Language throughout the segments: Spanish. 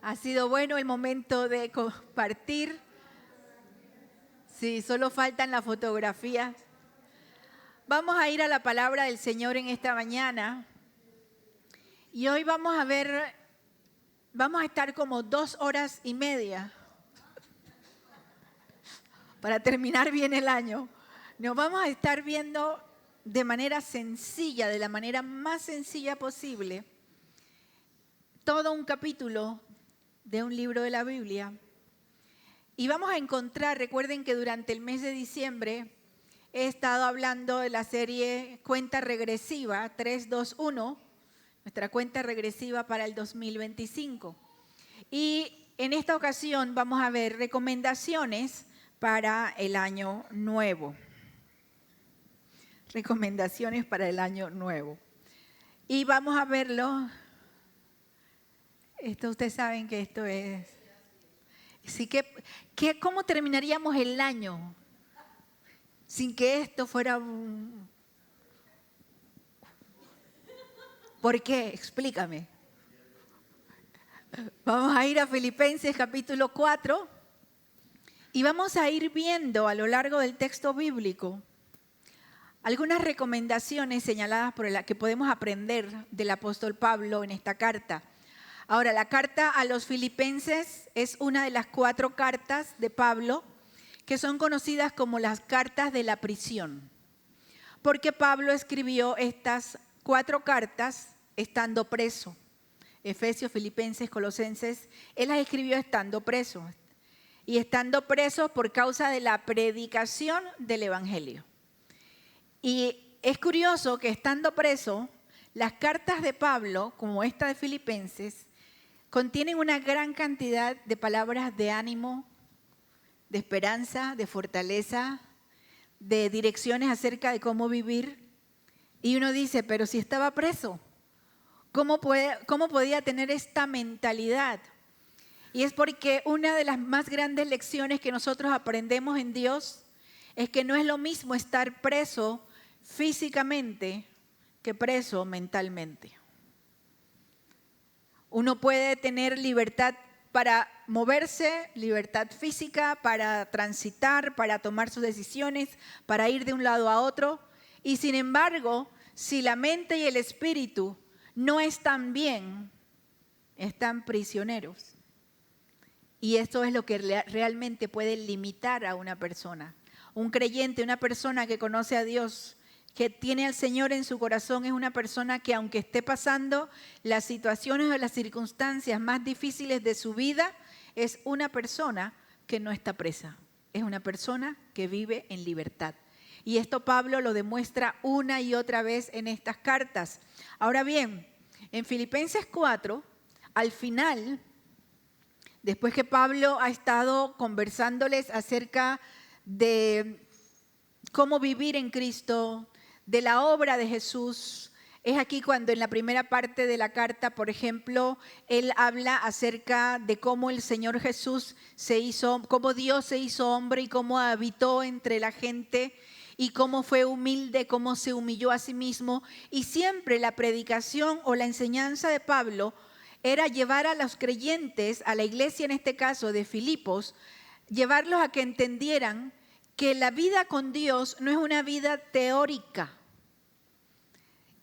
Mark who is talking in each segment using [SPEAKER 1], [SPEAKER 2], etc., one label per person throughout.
[SPEAKER 1] Ha sido bueno el momento de compartir. Sí, solo faltan las fotografías. Vamos a ir a la palabra del Señor en esta mañana. Y hoy vamos a estar como 2 horas y media para terminar bien el año. Nos vamos a estar viendo de manera sencilla, de la manera más sencilla posible, todo un capítulo de un libro de la Biblia. Y vamos a encontrar, recuerden que durante el mes de diciembre he estado hablando de la serie Cuenta Regresiva 321, nuestra cuenta regresiva para el 2025. Y en esta ocasión vamos a ver recomendaciones para el año nuevo. Recomendaciones para el año nuevo. Y vamos a verlo. Ustedes saben que esto es. Así que ¿cómo terminaríamos el año sin que esto fuera un... ¿Por qué? Explícame. Vamos a ir a Filipenses capítulo 4 y vamos a ir viendo a lo largo del texto bíblico algunas recomendaciones señaladas por las que podemos aprender del apóstol Pablo en esta carta. Ahora, la carta a los Filipenses es una de las 4 cartas de Pablo que son conocidas como las cartas de la prisión, porque Pablo escribió estas 4 cartas estando preso. Efesios, Filipenses, Colosenses, él las escribió estando preso. Y estando preso por causa de la predicación del Evangelio. Y es curioso que estando preso, las cartas de Pablo, como esta de Filipenses, contienen una gran cantidad de palabras de ánimo, de esperanza, de fortaleza, de direcciones acerca de cómo vivir. Y uno dice, pero si estaba preso, ¿cómo podía tener esta mentalidad? Y es porque una de las más grandes lecciones que nosotros aprendemos en Dios es que no es lo mismo estar preso físicamente que preso mentalmente. Uno puede tener libertad para moverse, libertad física, para transitar, para tomar sus decisiones, para ir de un lado a otro. Y sin embargo, si la mente y el espíritu no están bien, están prisioneros. Y esto es lo que realmente puede limitar a una persona. Un creyente, una persona que conoce a Dios, que tiene al Señor en su corazón, es una persona que aunque esté pasando las situaciones o las circunstancias más difíciles de su vida, es una persona que no está presa. Es una persona que vive en libertad. Y esto Pablo lo demuestra una y otra vez en estas cartas. Ahora bien, en Filipenses 4, al final, después que Pablo ha estado conversándoles acerca de cómo vivir en Cristo, de la obra de Jesús, es aquí cuando en la primera parte de la carta, por ejemplo, él habla acerca de cómo el Señor Jesús cómo Dios se hizo hombre y cómo habitó entre la gente y cómo fue humilde, cómo se humilló a sí mismo. Y siempre la predicación o la enseñanza de Pablo era llevar a los creyentes, a la iglesia en este caso de Filipos, llevarlos a que entendieran que la vida con Dios no es una vida teórica.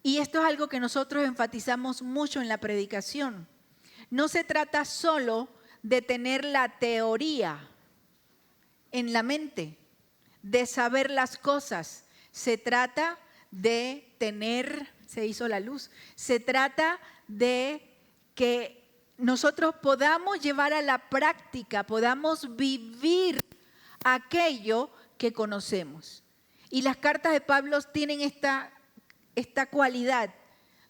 [SPEAKER 1] Y esto es algo que nosotros enfatizamos mucho en la predicación. No se trata solo de tener la teoría en la mente, de saber las cosas. Se trata de tener, se hizo la luz, se trata de que nosotros podamos llevar a la práctica, podamos vivir aquello que conocemos. Y las cartas de Pablo tienen esta cualidad.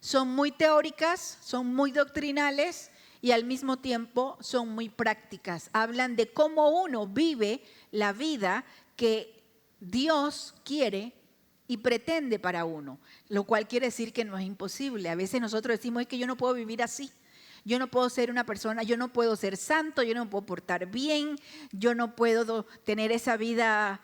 [SPEAKER 1] Son muy teóricas, son muy doctrinales y al mismo tiempo son muy prácticas. Hablan de cómo uno vive la vida que Dios quiere y pretende para uno, lo cual quiere decir que no es imposible. A veces nosotros decimos, es que yo no puedo vivir así. Yo no puedo ser una persona, yo no puedo ser santo, yo no puedo portar bien, yo no puedo tener esa vida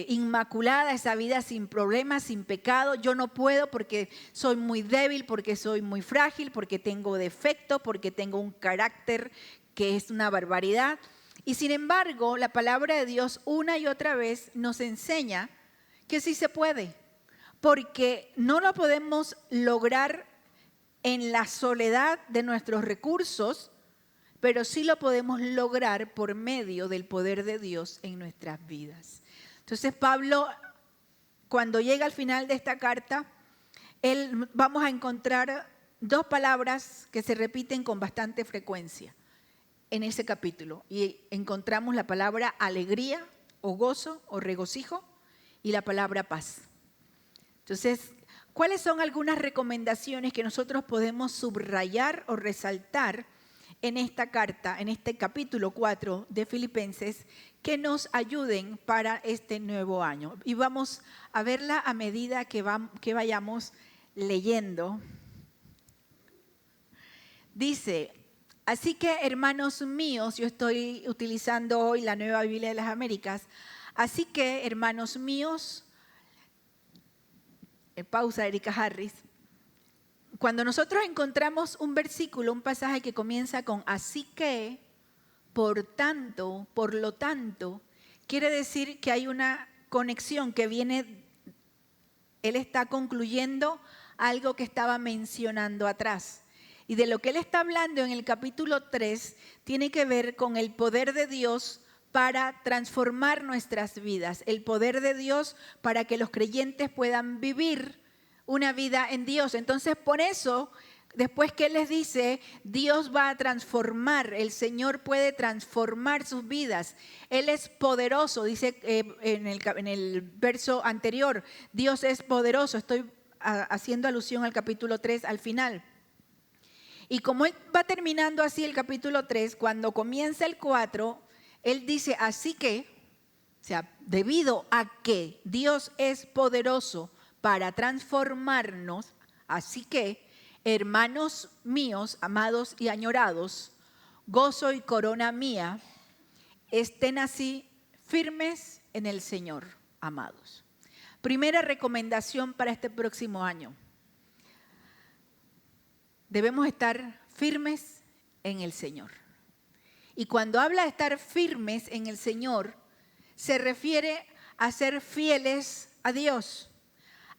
[SPEAKER 1] inmaculada, esa vida sin problemas, sin pecado. Yo no puedo porque soy muy débil, porque soy muy frágil, porque tengo defecto, porque tengo un carácter que es una barbaridad. Y sin embargo, la palabra de Dios una y otra vez nos enseña que sí se puede, porque no lo podemos lograr en la soledad de nuestros recursos, pero sí lo podemos lograr por medio del poder de Dios en nuestras vidas. Entonces Pablo, cuando llega al final de esta carta, vamos a encontrar dos palabras que se repiten con bastante frecuencia en ese capítulo. Y encontramos la palabra alegría o gozo o regocijo y la palabra paz. Entonces, ¿cuáles son algunas recomendaciones que nosotros podemos subrayar o resaltar en esta carta, en este capítulo 4 de Filipenses, que nos ayuden para este nuevo año? Y vamos a verla a medida que vayamos leyendo. Dice: así que, hermanos míos, yo estoy utilizando hoy la Nueva Biblia de las Américas. Así que, hermanos míos, pausa, Erika Harris. Cuando nosotros encontramos un versículo, un pasaje que comienza con así que, por tanto, por lo tanto, quiere decir que hay una conexión que viene, él está concluyendo algo que estaba mencionando atrás. Y de lo que él está hablando en el capítulo 3 tiene que ver con el poder de Dios para transformar nuestras vidas, el poder de Dios para que los creyentes puedan vivir una vida en Dios. Entonces, por eso, después que él les dice, Dios va a transformar, el Señor puede transformar sus vidas. Él es poderoso, dice en el verso anterior, Dios es poderoso. Estoy haciendo alusión al capítulo 3 al final. Y como él va terminando así el capítulo 3, cuando comienza el 4, él dice, así que, o sea, debido a que Dios es poderoso para transformarnos, así que, hermanos míos, amados y añorados, gozo y corona mía, estén así firmes en el Señor, amados. Primera recomendación para este próximo año. Debemos estar firmes en el Señor. Y cuando habla de estar firmes en el Señor, se refiere a ser fieles a Dios,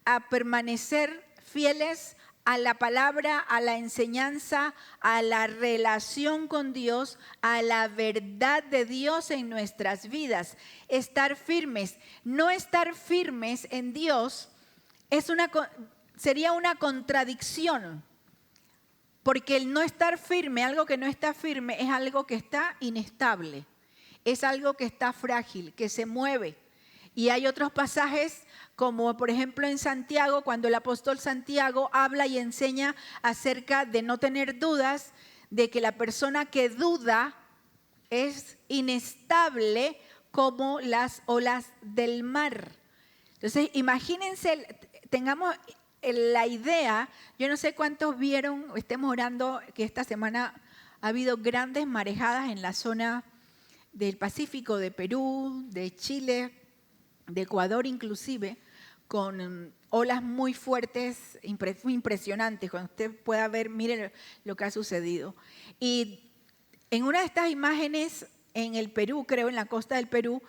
[SPEAKER 1] a permanecer fieles a la palabra, a la enseñanza, a la relación con Dios, a la verdad de Dios en nuestras vidas. Estar firmes. No estar firmes en Dios sería una contradicción. Porque el no estar firme, algo que no está firme, es algo que está inestable, es algo que está frágil, que se mueve. Y hay otros pasajes, como por ejemplo en Santiago, cuando el apóstol Santiago habla y enseña acerca de no tener dudas, de que la persona que duda es inestable como las olas del mar. Entonces, imagínense, tengamos la idea, yo no sé cuántos vieron, estemos orando que esta semana ha habido grandes marejadas en la zona del Pacífico, de Perú, de Chile, de Ecuador inclusive, con olas muy fuertes, muy impresionantes. Cuando usted pueda ver, mire lo que ha sucedido. Y en una de estas imágenes en el Perú, creo, en la costa del Perú,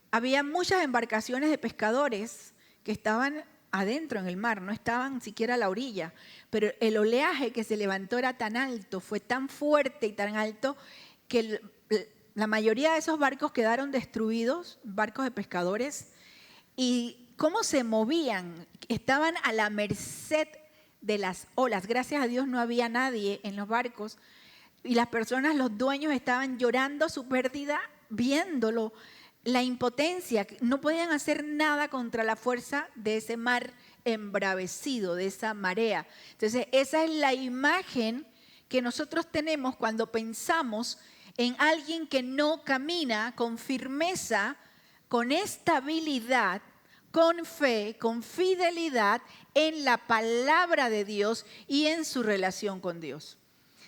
[SPEAKER 1] había muchas embarcaciones de pescadores que estaban adentro en el mar, no estaban siquiera a la orilla, pero el oleaje que se levantó era tan alto, fue tan fuerte y tan alto que la mayoría de esos barcos quedaron destruidos, barcos de pescadores, y cómo se movían, estaban a la merced de las olas. Gracias a Dios no había nadie en los barcos y las personas, los dueños estaban llorando su pérdida, viéndolo, la impotencia, no podían hacer nada contra la fuerza de ese mar embravecido, de esa marea. Entonces, esa es la imagen que nosotros tenemos cuando pensamos en alguien que no camina con firmeza, con estabilidad, con fe, con fidelidad en la palabra de Dios y en su relación con Dios.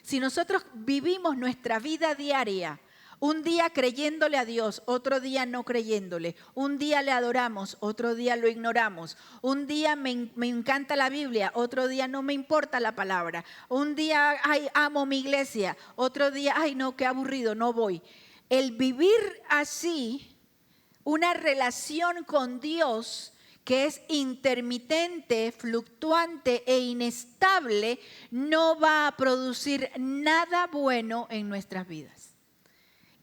[SPEAKER 1] Si nosotros vivimos nuestra vida diaria Un día creyéndole a Dios, otro día no creyéndole. Un día le adoramos, otro día lo ignoramos. Un día me encanta la Biblia, otro día no me importa la palabra. Un día, ay, amo mi iglesia, otro día, ay, no, qué aburrido, no voy. El vivir así, una relación con Dios que es intermitente, fluctuante e inestable, no va a producir nada bueno en nuestras vidas.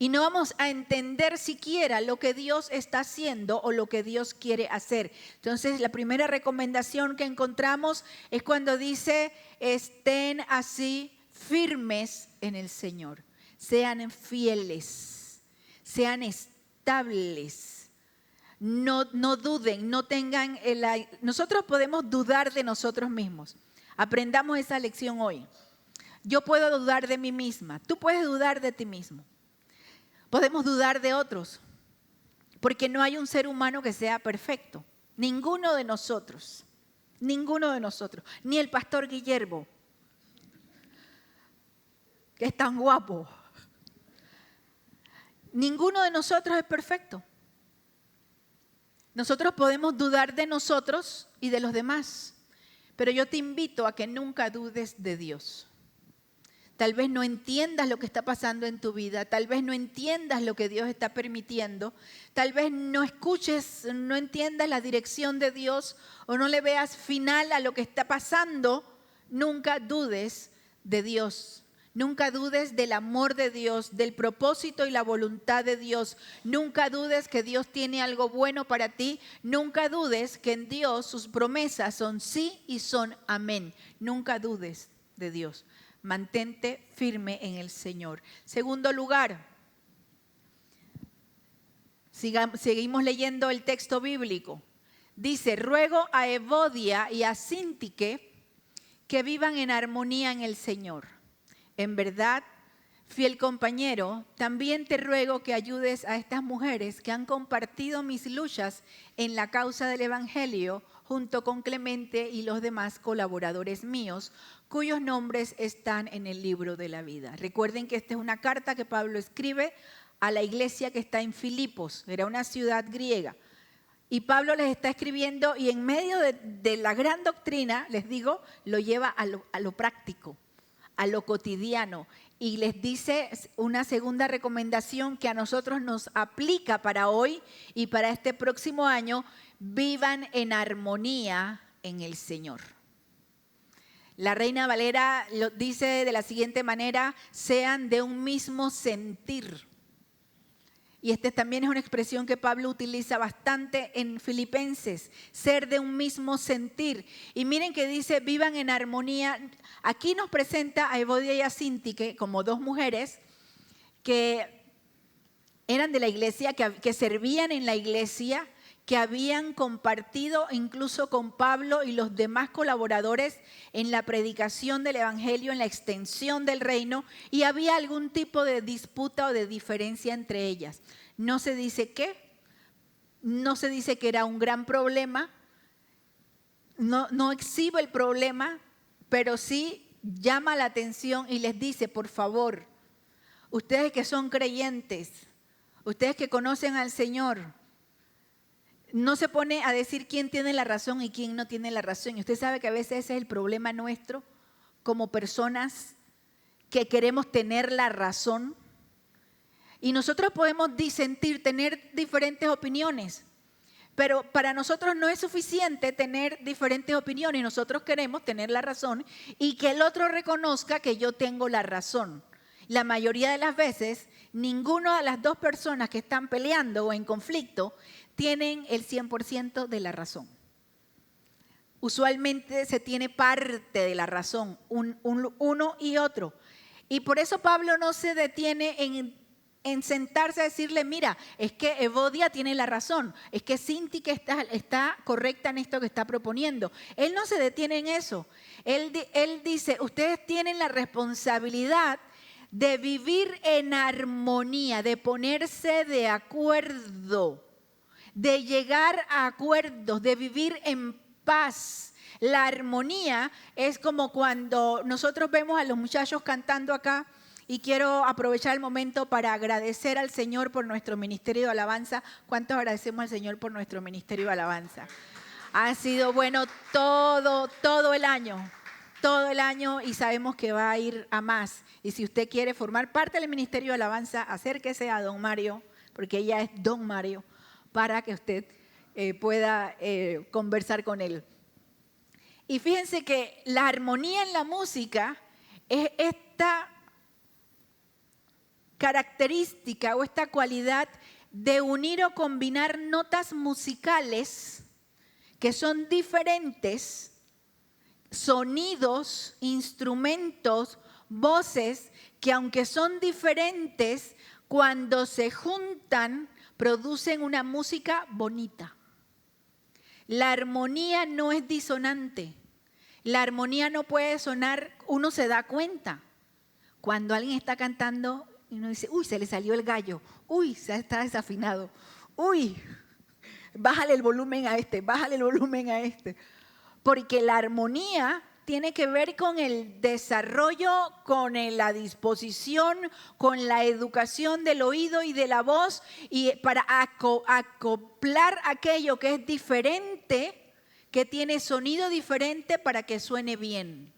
[SPEAKER 1] Y no vamos a entender siquiera lo que Dios está haciendo o lo que Dios quiere hacer. Entonces, la primera recomendación que encontramos es cuando dice, estén así firmes en el Señor. Sean fieles, sean estables. No duden, no tengan... Nosotros podemos dudar de nosotros mismos. Aprendamos esa lección hoy. Yo puedo dudar de mí misma. Tú puedes dudar de ti mismo. Podemos dudar de otros, porque no hay un ser humano que sea perfecto. Ninguno de nosotros, ni el pastor Guillermo, que es tan guapo. Ninguno de nosotros es perfecto. Nosotros podemos dudar de nosotros y de los demás, pero yo te invito a que nunca dudes de Dios. Tal vez no entiendas lo que está pasando en tu vida, tal vez no entiendas lo que Dios está permitiendo, tal vez no escuches, no entiendas la dirección de Dios o no le veas final a lo que está pasando. Nunca dudes de Dios, nunca dudes del amor de Dios, del propósito y la voluntad de Dios. Nunca dudes que Dios tiene algo bueno para ti, nunca dudes que en Dios sus promesas son sí y son amén. Nunca dudes de Dios. Mantente firme en el Señor. Segundo lugar, seguimos leyendo el texto bíblico. Dice, ruego a Evodia y a Síntique que vivan en armonía en el Señor. En verdad, fiel compañero, también te ruego que ayudes a estas mujeres que han compartido mis luchas en la causa del Evangelio, junto con Clemente y los demás colaboradores míos, cuyos nombres están en el libro de la vida. Recuerden que esta es una carta que Pablo escribe a la iglesia que está en Filipos, era una ciudad griega. Y Pablo les está escribiendo y en medio de la gran doctrina, les digo, lo lleva a lo práctico, a lo cotidiano. Y les dice una segunda recomendación que a nosotros nos aplica para hoy y para este próximo año: vivan en armonía en el Señor. La Reina Valera lo dice de la siguiente manera: sean de un mismo sentir. Y esta también es una expresión que Pablo utiliza bastante en Filipenses, ser de un mismo sentir. Y miren que dice, vivan en armonía. Aquí nos presenta a Evodia y a Síntique como dos mujeres que eran de la iglesia, que servían en la iglesia, que habían compartido incluso con Pablo y los demás colaboradores en la predicación del Evangelio, en la extensión del reino, y había algún tipo de disputa o de diferencia entre ellas. No se dice qué, no se dice que era un gran problema, no exhibe el problema, pero sí llama la atención y les dice, por favor, ustedes que son creyentes, ustedes que conocen al Señor, no se pone a decir quién tiene la razón y quién no tiene la razón. Y usted sabe que a veces ese es el problema nuestro como personas que queremos tener la razón. Y nosotros podemos disentir, tener diferentes opiniones. Pero para nosotros no es suficiente tener diferentes opiniones. Nosotros queremos tener la razón y que el otro reconozca que yo tengo la razón. La mayoría de las veces, ninguna de las dos personas que están peleando o en conflicto tienen el 100% de la razón. Usualmente se tiene parte de la razón, uno y otro. Y por eso Pablo no se detiene en sentarse a decirle, mira, es que Evodia tiene la razón, es que Síntique está correcta en esto que está proponiendo. Él no se detiene en eso. Él dice, ustedes tienen la responsabilidad de vivir en armonía, de ponerse de acuerdo, de llegar a acuerdos, de vivir en paz. La armonía es como cuando nosotros vemos a los muchachos cantando acá y quiero aprovechar el momento para agradecer al Señor por nuestro ministerio de alabanza. ¿Cuántos agradecemos al Señor por nuestro ministerio de alabanza? Ha sido bueno todo el año y sabemos que va a ir a más. Y si usted quiere formar parte del ministerio de alabanza, acérquese a don Mario, porque ella es don Mario, para que usted pueda conversar con él. Y fíjense que la armonía en la música es esta característica o esta cualidad de unir o combinar notas musicales que son diferentes, sonidos, instrumentos, voces, que aunque son diferentes, cuando se juntan, producen una música bonita. La armonía no es disonante. La armonía no puede sonar, uno se da cuenta. Cuando alguien está cantando y uno dice, uy, se le salió el gallo, uy, se está desafinado, uy, bájale el volumen a este, bájale el volumen a este. Porque la armonía tiene que ver con el desarrollo, con la disposición, con la educación del oído y de la voz, y para acoplar aquello que es diferente, que tiene sonido diferente para que suene bien.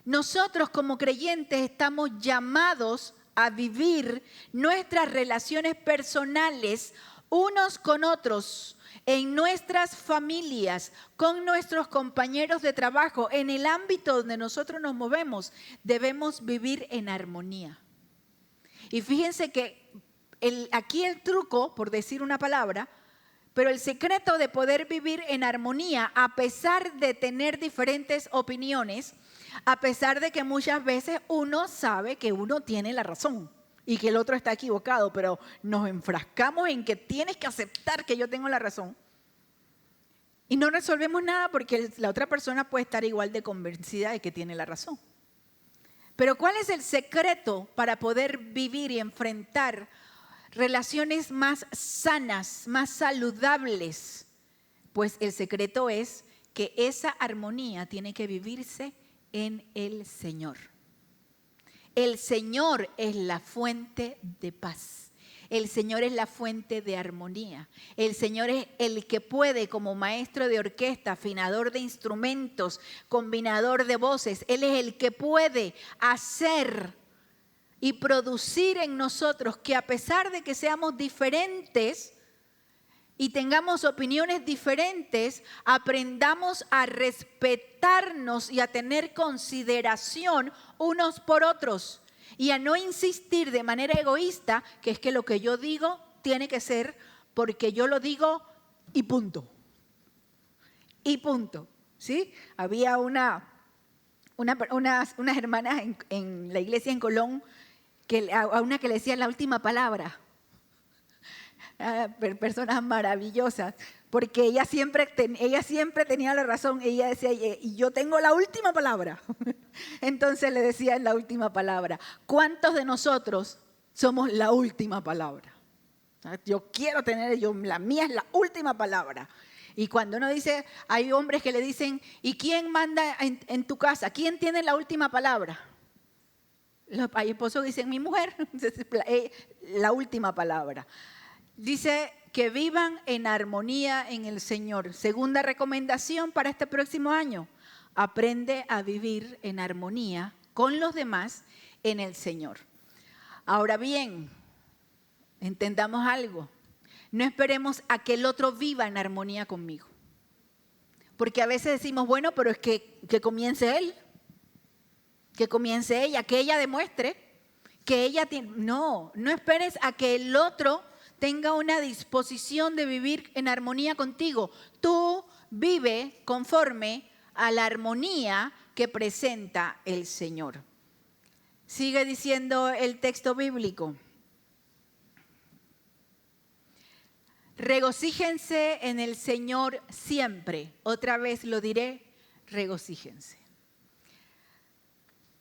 [SPEAKER 1] Nosotros como creyentes estamos llamados a vivir nuestras relaciones personales unos con otros, en nuestras familias, con nuestros compañeros de trabajo, en el ámbito donde nosotros nos movemos, debemos vivir en armonía. Y fíjense que aquí el truco, por decir una palabra, pero el secreto de poder vivir en armonía, a pesar de tener diferentes opiniones, a pesar de que muchas veces uno sabe que uno tiene la razón y que el otro está equivocado, pero nos enfrascamos en que tienes que aceptar que yo tengo la razón. Y no resolvemos nada porque la otra persona puede estar igual de convencida de que tiene la razón. Pero ¿cuál es el secreto para poder vivir y enfrentar relaciones más sanas, más saludables? Pues el secreto es que esa armonía tiene que vivirse en el Señor. El Señor es la fuente de paz. El Señor es la fuente de armonía. El Señor es el que puede, como maestro de orquesta, afinador de instrumentos, combinador de voces, Él es el que puede hacer y producir en nosotros que, a pesar de que seamos diferentes y tengamos opiniones diferentes, aprendamos a respetarnos y a tener consideración unos por otros y a no insistir de manera egoísta que es que lo que yo digo tiene que ser porque yo lo digo y punto. Y punto. ¿Sí? Había unas hermanas en la iglesia en Colón, a una que le decía la última palabra. Personas maravillosas, porque ella siempre tenía la razón. Ella decía, y yo tengo la última palabra. Entonces le decía la última palabra. ¿Cuántos de nosotros somos la última palabra? Yo quiero tener, la mía es la última palabra. Y cuando uno dice, hay hombres que le dicen, ¿y quién manda en tu casa? ¿Quién tiene la última palabra? Hay esposos que dicen, mi mujer, la última palabra. Dice que vivan en armonía en el Señor. Segunda recomendación para este próximo año, aprende a vivir en armonía con los demás en el Señor. Ahora bien, entendamos algo. No esperemos a que el otro viva en armonía conmigo. Porque a veces decimos, bueno, pero es que comience él, que comience ella, que ella demuestre que ella tiene. No esperes a que el otro tenga una disposición de vivir en armonía contigo. Tú vive conforme a la armonía que presenta el Señor. Sigue diciendo el texto bíblico. Regocíjense en el Señor siempre. Otra vez lo diré, regocíjense.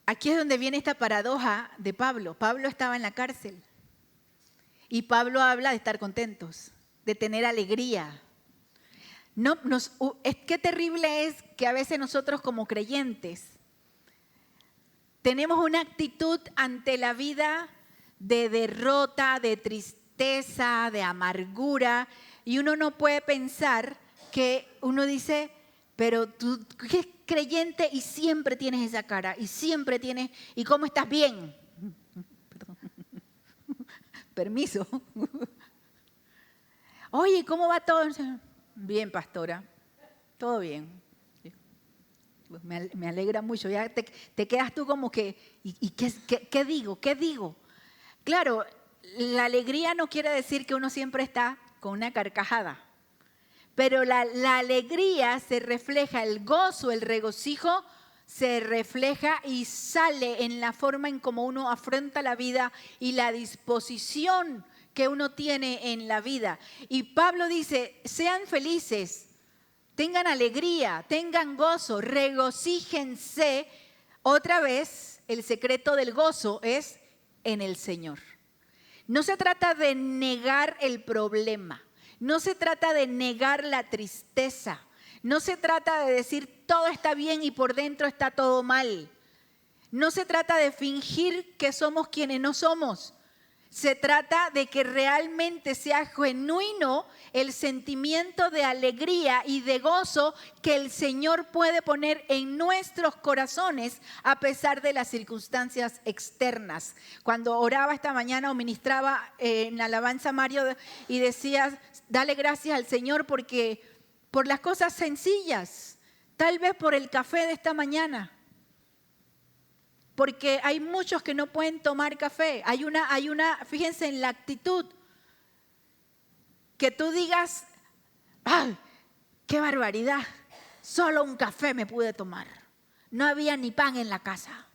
[SPEAKER 1] Aquí es donde viene esta paradoja de Pablo. Pablo estaba en la cárcel. Y Pablo habla de estar contentos, de tener alegría. Qué terrible es que a veces nosotros como creyentes tenemos una actitud ante la vida de derrota, de tristeza, de amargura, y uno no puede pensar que uno dice, pero tú eres creyente y siempre tienes esa cara, y siempre tienes, ¿y cómo estás? Bien. Perdón. Permiso. Oye, ¿cómo va todo? Bien, pastora, todo bien. Me alegra mucho, ya te quedas tú como que, ¿y qué digo? ¿Qué digo? Claro, la alegría no quiere decir que uno siempre está con una carcajada, pero la alegría se refleja, el gozo, el regocijo se refleja y sale en la forma en cómo uno afronta la vida y la disposición que uno tiene en la vida. Y Pablo dice, sean felices, tengan alegría, tengan gozo, regocíjense. Otra vez, el secreto del gozo es en el Señor. No se trata de negar el problema, no se trata de negar la tristeza, no se trata de decir todo está bien y por dentro está todo mal. No se trata de fingir que somos quienes no somos. Se trata de que realmente sea genuino el sentimiento de alegría y de gozo que el Señor puede poner en nuestros corazones a pesar de las circunstancias externas. Cuando oraba esta mañana o ministraba en alabanza Mario y decía, dale gracias al Señor porque por las cosas sencillas, tal vez por el café de esta mañana. Porque hay muchos que no pueden tomar café. Hay una, fíjense en la actitud. Que tú digas, ¡ay, qué barbaridad! Solo un café me pude tomar. No había ni pan en la casa.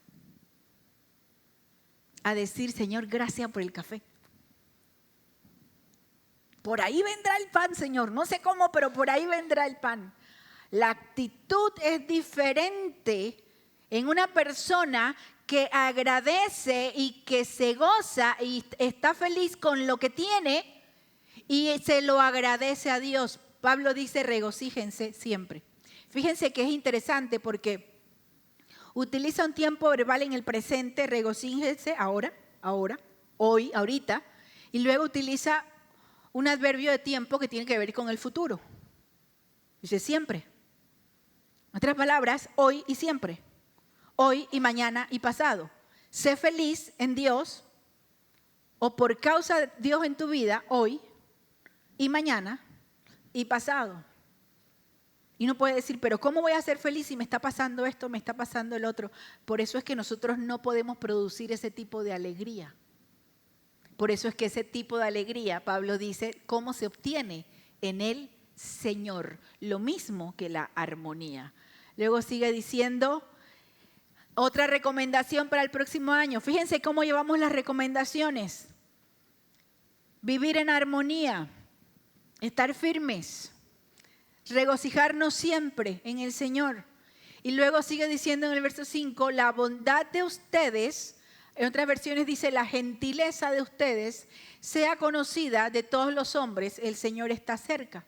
[SPEAKER 1] A decir, Señor, gracias por el café. Por ahí vendrá el pan, Señor. No sé cómo, pero por ahí vendrá el pan. La actitud es diferente en una persona que agradece y que se goza y está feliz con lo que tiene y se lo agradece a Dios. Pablo dice, regocíjense siempre. Fíjense que es interesante porque utiliza un tiempo verbal en el presente, regocíjense ahora, hoy, ahorita, y luego utiliza un adverbio de tiempo que tiene que ver con el futuro. Dice siempre. En otras palabras, hoy y siempre. Hoy y mañana y pasado. Sé feliz en Dios o por causa de Dios en tu vida hoy y mañana y pasado. Y uno puede decir, pero ¿cómo voy a ser feliz si me está pasando esto, me está pasando el otro? Por eso es que nosotros no podemos producir ese tipo de alegría. Por eso es que ese tipo de alegría, Pablo dice, ¿cómo se obtiene? En el Señor. Lo mismo que la armonía. Luego sigue diciendo, otra recomendación para el próximo año. Fíjense cómo llevamos las recomendaciones. Vivir en armonía, estar firmes, regocijarnos siempre en el Señor. Y luego sigue diciendo en el verso 5, la bondad de ustedes, en otras versiones dice la gentileza de ustedes, sea conocida de todos los hombres, el Señor está cerca.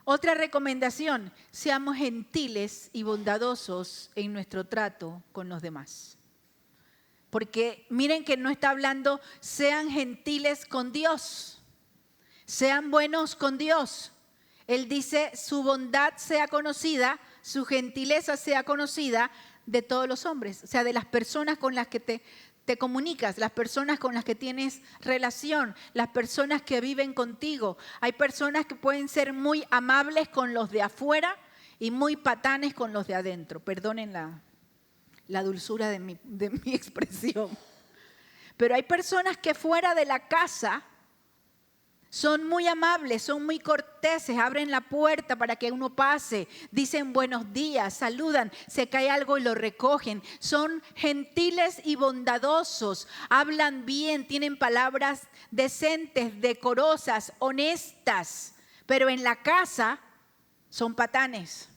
[SPEAKER 1] Otra recomendación, seamos gentiles y bondadosos en nuestro trato con los demás. Porque miren que no está hablando, sean gentiles con Dios, sean buenos con Dios. Él dice, su bondad sea conocida, su gentileza sea conocida de todos los hombres. O sea, de las personas con las que te comunicas, las personas con las que tienes relación, las personas que viven contigo. Hay personas que pueden ser muy amables con los de afuera y muy patanes con los de adentro. Perdonen la dulzura de mi expresión. Pero hay personas que fuera de la casa son muy amables, son muy corteses, abren la puerta para que uno pase, dicen buenos días, saludan, se cae algo y lo recogen. Son gentiles y bondadosos, hablan bien, tienen palabras decentes, decorosas, honestas, pero en la casa son patanes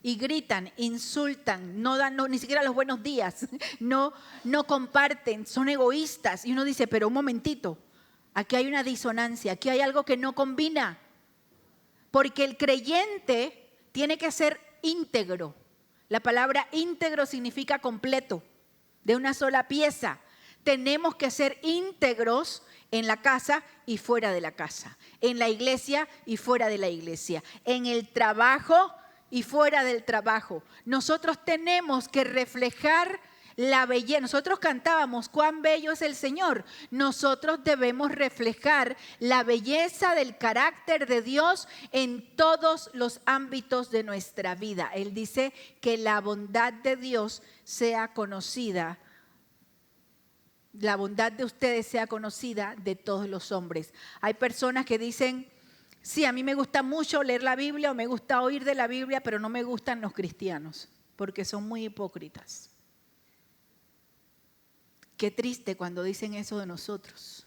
[SPEAKER 1] y gritan, insultan, no dan ni siquiera los buenos días, no comparten, son egoístas. Y uno dice, pero un momentito. Aquí hay una disonancia, aquí hay algo que no combina. Porque el creyente tiene que ser íntegro. La palabra íntegro significa completo. de una sola pieza. Tenemos que ser íntegros en la casa y fuera de la casa, en la iglesia y fuera de la iglesia, en el trabajo y fuera del trabajo. Nosotros tenemos que reflejar la belleza. Nosotros cantábamos, cuán bello es el Señor. Nosotros debemos reflejar la belleza del carácter de Dios en todos los ámbitos de nuestra vida. Él dice que la bondad de Dios sea conocida, la bondad de ustedes sea conocida de todos los hombres. Hay personas que dicen, sí, a mí me gusta mucho leer la Biblia o me gusta oír de la Biblia, pero no me gustan los cristianos porque son muy hipócritas. Qué triste cuando dicen eso de nosotros.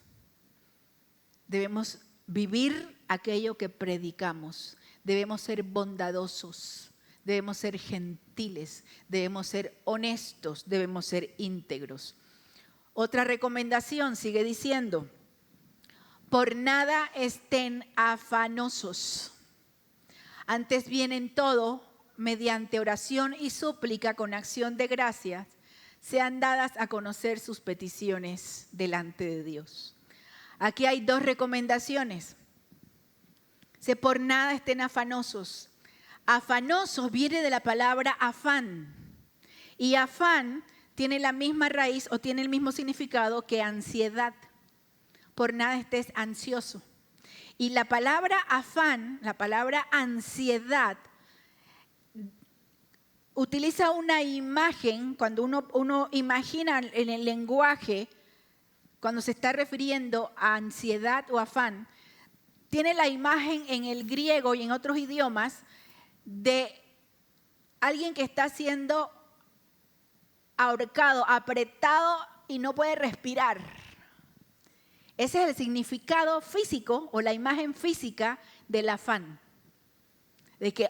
[SPEAKER 1] Debemos vivir aquello que predicamos. Debemos ser bondadosos, debemos ser gentiles, debemos ser honestos, debemos ser íntegros. Otra recomendación sigue diciendo, por nada estén afanosos. Antes bien en todo, mediante oración y súplica con acción de gracias, sean dadas a conocer sus peticiones delante de Dios. Aquí hay dos recomendaciones. Dice, por nada estén afanosos. Afanosos viene de la palabra afán. Y afán tiene la misma raíz o tiene el mismo significado que ansiedad. Por nada estés ansioso. Y la palabra afán, la palabra ansiedad, utiliza una imagen, cuando uno imagina en el lenguaje, cuando se está refiriendo a ansiedad o afán, tiene la imagen en el griego y en otros idiomas de alguien que está siendo ahorcado, apretado y no puede respirar. Ese es el significado físico o la imagen física del afán, de que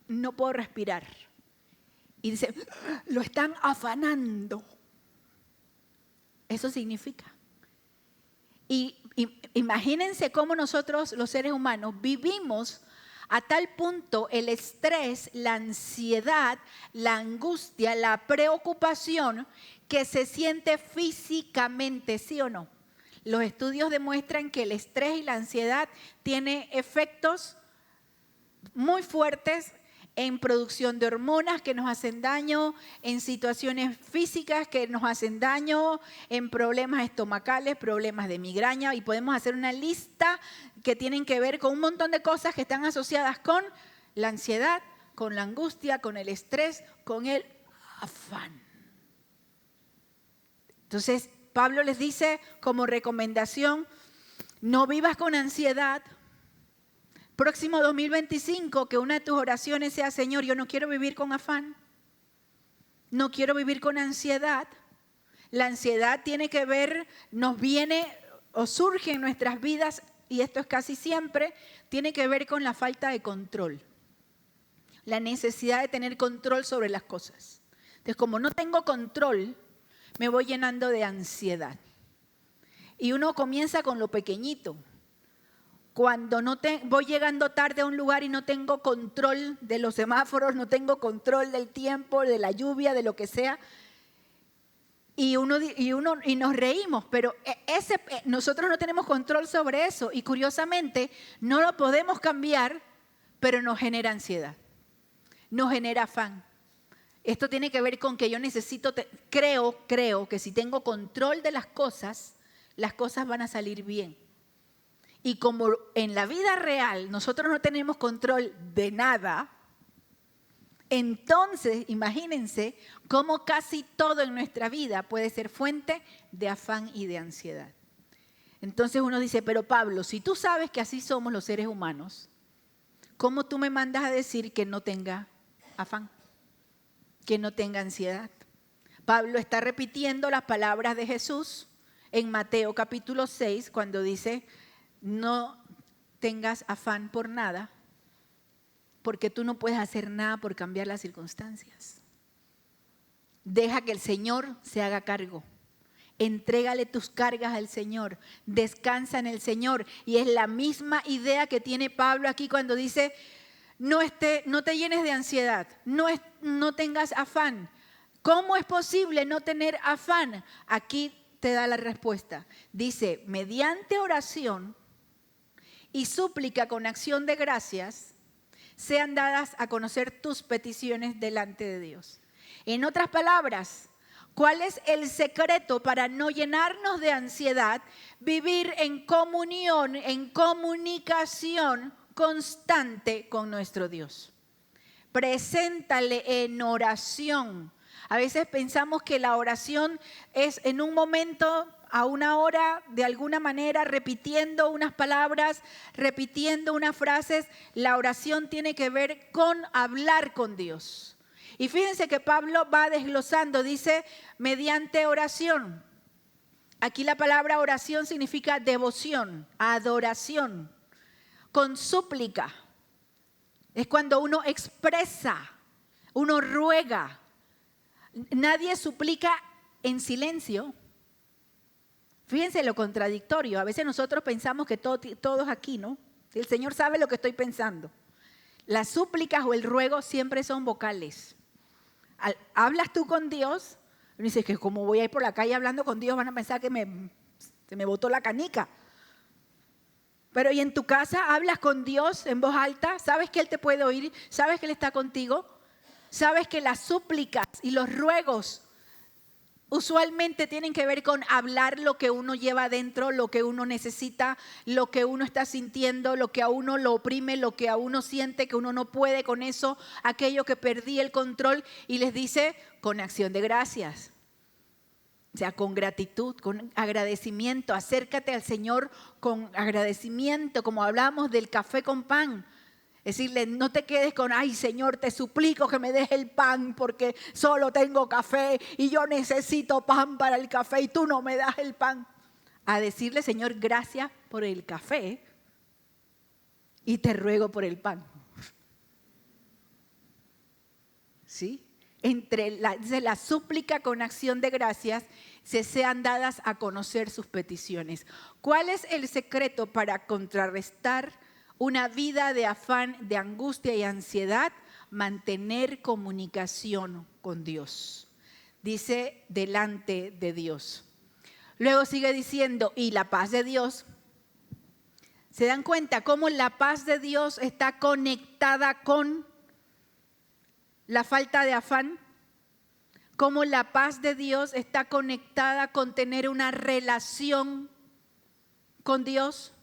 [SPEAKER 1] no puedo respirar. Y dice, lo están afanando. Eso significa. Y imagínense cómo nosotros, los seres humanos, vivimos a tal punto el estrés, la ansiedad, la angustia, la preocupación que se siente físicamente, ¿sí o no? Los estudios demuestran que el estrés y la ansiedad tienen efectos muy fuertes en producción de hormonas que nos hacen daño, en situaciones físicas que nos hacen daño, en problemas estomacales, problemas de migraña, y podemos hacer una lista que tienen que ver con un montón de cosas que están asociadas con la ansiedad, con la angustia, con el estrés, con el afán. Entonces, Pablo les dice como recomendación, no vivas con ansiedad. Próximo 2025, que una de tus oraciones sea, Señor, yo no quiero vivir con afán, no quiero vivir con ansiedad. La ansiedad tiene que ver, nos viene o surge en nuestras vidas, y esto es casi siempre, tiene que ver con la falta de control, la necesidad de tener control sobre las cosas. Entonces, como no tengo control, me voy llenando de ansiedad. Y uno comienza con lo pequeñito. Cuando voy llegando tarde a un lugar y no tengo control de los semáforos, no tengo control del tiempo, de la lluvia, de lo que sea, y nos reímos, pero nosotros no tenemos control sobre eso y curiosamente no lo podemos cambiar, pero nos genera ansiedad, nos genera afán. Esto tiene que ver con que yo necesito, creo que si tengo control de las cosas van a salir bien. Y como en la vida real nosotros no tenemos control de nada, entonces imagínense cómo casi todo en nuestra vida puede ser fuente de afán y de ansiedad. Entonces uno dice, pero Pablo, si tú sabes que así somos los seres humanos, ¿cómo tú me mandas a decir que no tenga afán, que no tenga ansiedad? Pablo está repitiendo las palabras de Jesús en Mateo capítulo 6 cuando dice, no tengas afán por nada, porque tú no puedes hacer nada por cambiar las circunstancias. Deja que el Señor se haga cargo. Entrégale tus cargas al Señor. Descansa en el Señor. Y es la misma idea que tiene Pablo aquí cuando dice, no te llenes de ansiedad, no tengas afán. ¿Cómo es posible no tener afán? Aquí te da la respuesta. Dice, mediante oración y súplica con acción de gracias, sean dadas a conocer tus peticiones delante de Dios. En otras palabras, ¿cuál es el secreto para no llenarnos de ansiedad? Vivir en comunión, en comunicación constante con nuestro Dios. Preséntale en oración. A veces pensamos que la oración es en un momento, a una hora, de alguna manera, repitiendo unas palabras, repitiendo unas frases. La oración tiene que ver con hablar con Dios. Y fíjense que Pablo va desglosando, dice, mediante oración. Aquí la palabra oración significa devoción, adoración, con súplica. Es cuando uno expresa, uno ruega. Nadie suplica en silencio. Fíjense lo contradictorio. A veces nosotros pensamos que todos aquí, ¿no? El Señor sabe lo que estoy pensando. Las súplicas o el ruego siempre son vocales. Hablas tú con Dios, y dices que como voy a ir por la calle hablando con Dios, van a pensar que se me botó la canica. Pero y en tu casa hablas con Dios en voz alta, sabes que Él te puede oír, sabes que Él está contigo, sabes que las súplicas y los ruegos usualmente tienen que ver con hablar lo que uno lleva adentro, lo que uno necesita, lo que uno está sintiendo, lo que a uno lo oprime, lo que a uno siente que uno no puede con eso, aquello que perdí el control, y les dice con acción de gracias. O sea, con gratitud, con agradecimiento. Acércate al Señor con agradecimiento, como hablamos del café con pan. Decirle, no te quedes con, ay Señor, te suplico que me des el pan porque solo tengo café y yo necesito pan para el café y tú no me das el pan. A decirle, Señor, gracias por el café y te ruego por el pan. ¿Sí? Entre la súplica con acción de gracias se sean dadas a conocer sus peticiones. ¿Cuál es el secreto para contrarrestar una vida de afán, de angustia y ansiedad? Mantener comunicación con Dios. Dice, delante de Dios. Luego sigue diciendo, y la paz de Dios. ¿Se dan cuenta cómo la paz de Dios está conectada con la falta de afán? Cómo la paz de Dios está conectada con tener una relación con Dios,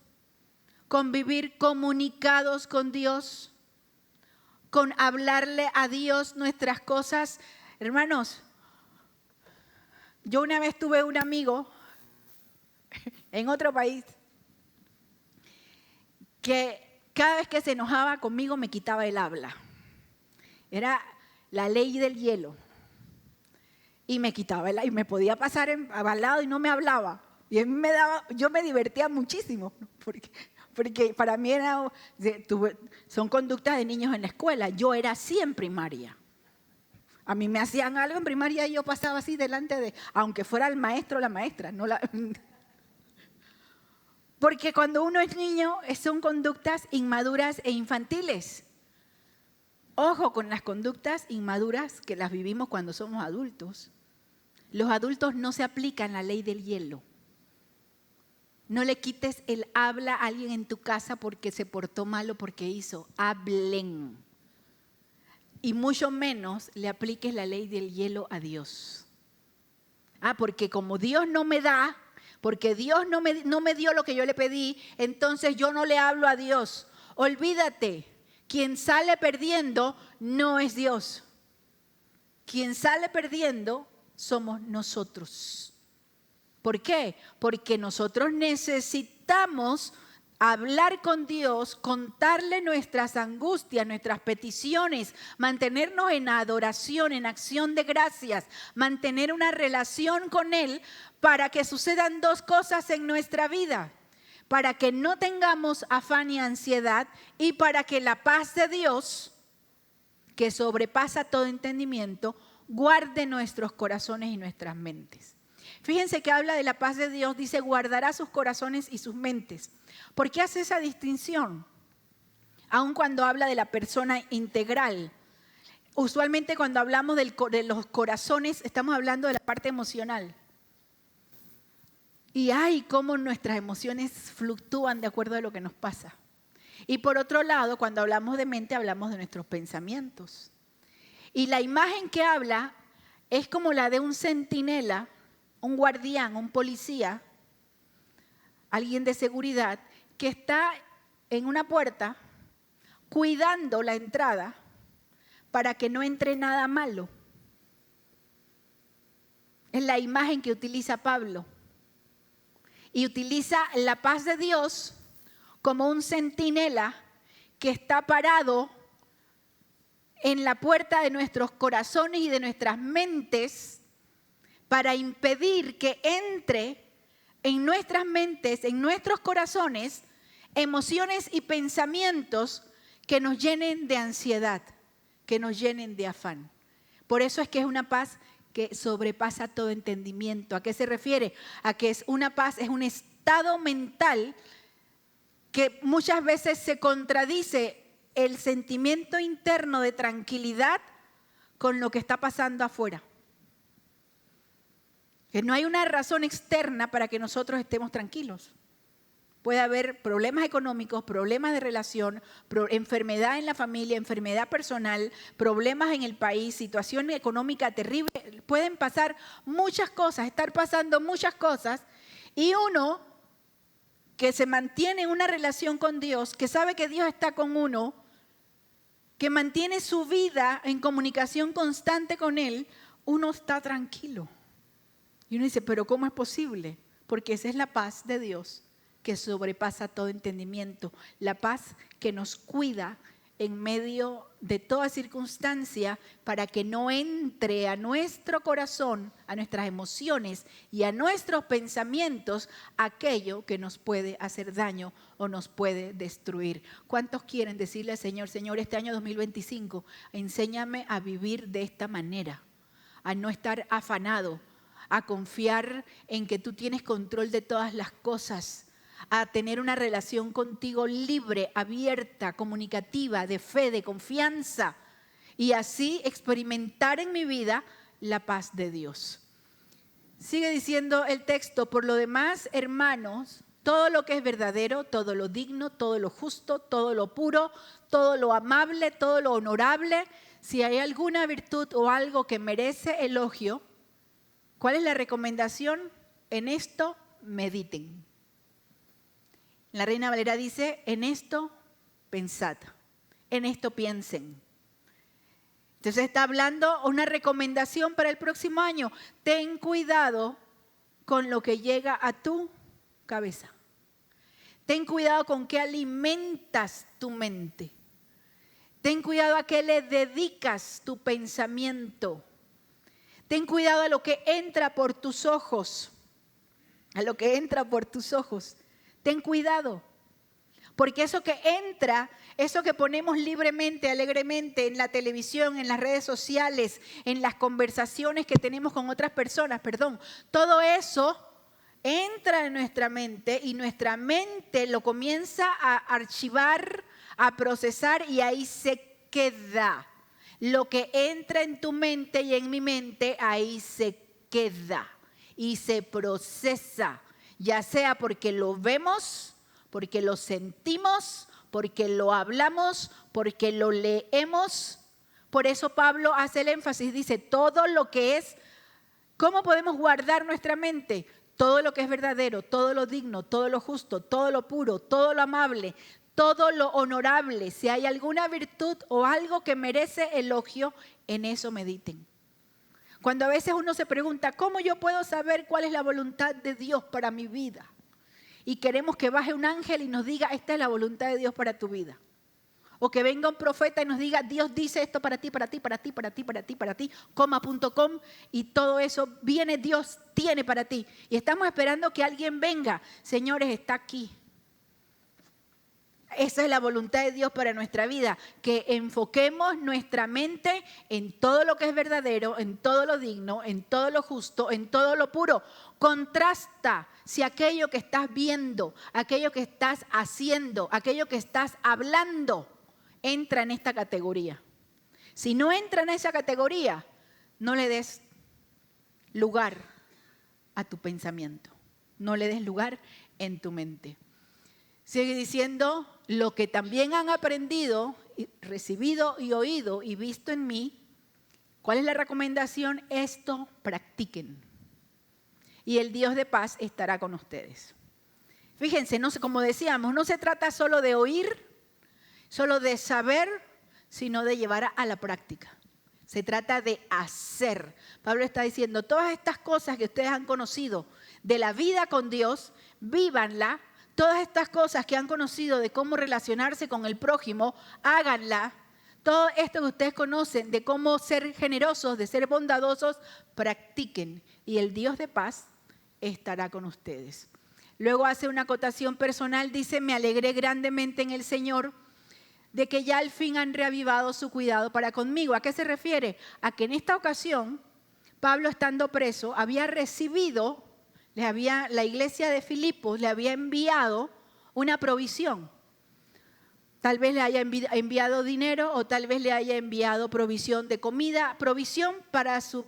[SPEAKER 1] con vivir comunicados con Dios, con hablarle a Dios nuestras cosas. Hermanos, yo una vez tuve un amigo en otro país que cada vez que se enojaba conmigo me quitaba el habla. Era la ley del hielo. Y me quitaba el habla y me podía pasar al lado y no me hablaba. Y a mí yo me divertía muchísimo, porque para mí son conductas de niños en la escuela. Yo era así en primaria. A mí me hacían algo en primaria y yo pasaba así delante de, aunque fuera el maestro o la maestra. Porque cuando uno es niño son conductas inmaduras e infantiles. Ojo con las conductas inmaduras que las vivimos cuando somos adultos. Los adultos no se aplican la ley del hielo. No le quites el habla a alguien en tu casa porque se portó mal o porque hizo. Hablen. Y mucho menos le apliques la ley del hielo a Dios. Porque como Dios no me da, porque Dios no me dio lo que yo le pedí, entonces yo no le hablo a Dios. Olvídate, quien sale perdiendo no es Dios. Quien sale perdiendo somos nosotros. ¿Por qué? Porque nosotros necesitamos hablar con Dios, contarle nuestras angustias, nuestras peticiones, mantenernos en adoración, en acción de gracias, mantener una relación con Él para que sucedan dos cosas en nuestra vida. Para que no tengamos afán y ansiedad y para que la paz de Dios, que sobrepasa todo entendimiento, guarde nuestros corazones y nuestras mentes. Fíjense que habla de la paz de Dios, dice guardará sus corazones y sus mentes. ¿Por qué hace esa distinción? Aun cuando habla de la persona integral. usualmente cuando hablamos de los corazones, estamos hablando de la parte emocional. Y hay cómo nuestras emociones fluctúan de acuerdo a lo que nos pasa. Y por otro lado, cuando hablamos de mente, hablamos de nuestros pensamientos. Y la imagen que habla es como la de un centinela, un guardián, un policía, alguien de seguridad, que está en una puerta cuidando la entrada para que no entre nada malo. Es la imagen que utiliza Pablo. Y utiliza la paz de Dios como un centinela que está parado en la puerta de nuestros corazones y de nuestras mentes para impedir que entre en nuestras mentes, en nuestros corazones, emociones y pensamientos que nos llenen de ansiedad, que nos llenen de afán. Por eso es que es una paz que sobrepasa todo entendimiento. ¿A qué se refiere? A que es una paz, es un estado mental que muchas veces se contradice el sentimiento interno de tranquilidad con lo que está pasando afuera. Que no hay una razón externa para que nosotros estemos tranquilos. Puede haber problemas económicos, problemas de relación, enfermedad en la familia, enfermedad personal, problemas en el país, situación económica terrible. Pueden pasar muchas cosas, estar pasando muchas cosas. Y uno que se mantiene en una relación con Dios, que sabe que Dios está con uno, que mantiene su vida en comunicación constante con Él, uno está tranquilo. Y uno dice, ¿pero cómo es posible? Porque esa es la paz de Dios que sobrepasa todo entendimiento, la paz que nos cuida en medio de toda circunstancia para que no entre a nuestro corazón, a nuestras emociones y a nuestros pensamientos aquello que nos puede hacer daño o nos puede destruir. ¿Cuántos quieren decirle al Señor, Señor, este año 2025, enséñame a vivir de esta manera, a no estar afanado, a confiar en que tú tienes control de todas las cosas, a tener una relación contigo libre, abierta, comunicativa, de fe, de confianza, y así experimentar en mi vida la paz de Dios? Sigue diciendo el texto, por lo demás, hermanos, todo lo que es verdadero, todo lo digno, todo lo justo, todo lo puro, todo lo amable, todo lo honorable, si hay alguna virtud o algo que merece elogio, ¿cuál es la recomendación? En esto mediten. La Reina Valera dice, en esto pensad, en esto piensen. Entonces está hablando una recomendación para el próximo año. Ten cuidado con lo que llega a tu cabeza. Ten cuidado con qué alimentas tu mente. Ten cuidado a qué le dedicas tu pensamiento. Ten cuidado a lo que entra por tus ojos. A lo que entra por tus ojos. Ten cuidado, porque eso que entra, eso que ponemos libremente, alegremente en la televisión, en las redes sociales, en las conversaciones que tenemos con otras personas, todo eso entra en nuestra mente y nuestra mente lo comienza a archivar, a procesar y ahí se queda. Lo que entra en tu mente y en mi mente, ahí se queda y se procesa. Ya sea porque lo vemos, porque lo sentimos, porque lo hablamos, porque lo leemos. Por eso Pablo hace el énfasis, dice, todo lo que es, ¿cómo podemos guardar nuestra mente? Todo lo que es verdadero, todo lo digno, todo lo justo, todo lo puro, todo lo amable, todo lo honorable. Si hay alguna virtud o algo que merece elogio, en eso mediten. Cuando a veces uno se pregunta, ¿cómo yo puedo saber cuál es la voluntad de Dios para mi vida? Y queremos que baje un ángel y nos diga, esta es la voluntad de Dios para tu vida. O que venga un profeta y nos diga, Dios dice esto para ti, para ti, para ti, para ti, para ti, para ti, .com, y todo eso viene, Dios tiene para ti. Y estamos esperando que alguien venga. Señores, está aquí. Esa es la voluntad de Dios para nuestra vida, que enfoquemos nuestra mente en todo lo que es verdadero, en todo lo digno, en todo lo justo, en todo lo puro. Contrasta si aquello que estás viendo, aquello que estás haciendo, aquello que estás hablando, entra en esta categoría. Si no entra en esa categoría, no le des lugar a tu pensamiento. No le des lugar en tu mente. Sigue diciendo, lo que también han aprendido, recibido y oído y visto en mí. ¿Cuál es la recomendación? Esto practiquen. Y el Dios de paz estará con ustedes. Fíjense, como decíamos, no se trata solo de oír, solo de saber, sino de llevar a la práctica. Se trata de hacer. Pablo está diciendo, todas estas cosas que ustedes han conocido de la vida con Dios, vívanla. Todas estas cosas que han conocido de cómo relacionarse con el prójimo, háganla. Todo esto que ustedes conocen de cómo ser generosos, de ser bondadosos, practiquen. Y el Dios de paz estará con ustedes. Luego hace una acotación personal, dice, me alegré grandemente en el Señor de que ya al fin han reavivado su cuidado para conmigo. ¿A qué se refiere? A que en esta ocasión, Pablo estando preso, había recibido, la iglesia de Filipos le había enviado una provisión. Tal vez le haya enviado dinero o tal vez le haya enviado provisión de comida, provisión para su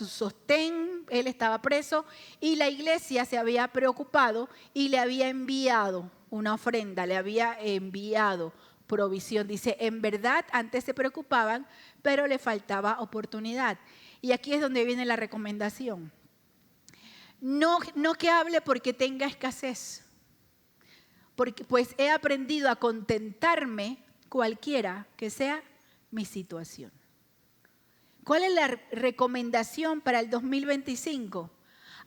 [SPEAKER 1] sostén. Él estaba preso y la iglesia se había preocupado y le había enviado una ofrenda, le había enviado provisión. Dice, en verdad antes se preocupaban, pero le faltaba oportunidad. Y aquí es donde viene la recomendación. No que hable porque tenga escasez, porque pues he aprendido a contentarme cualquiera que sea mi situación. ¿Cuál es la recomendación para el 2025?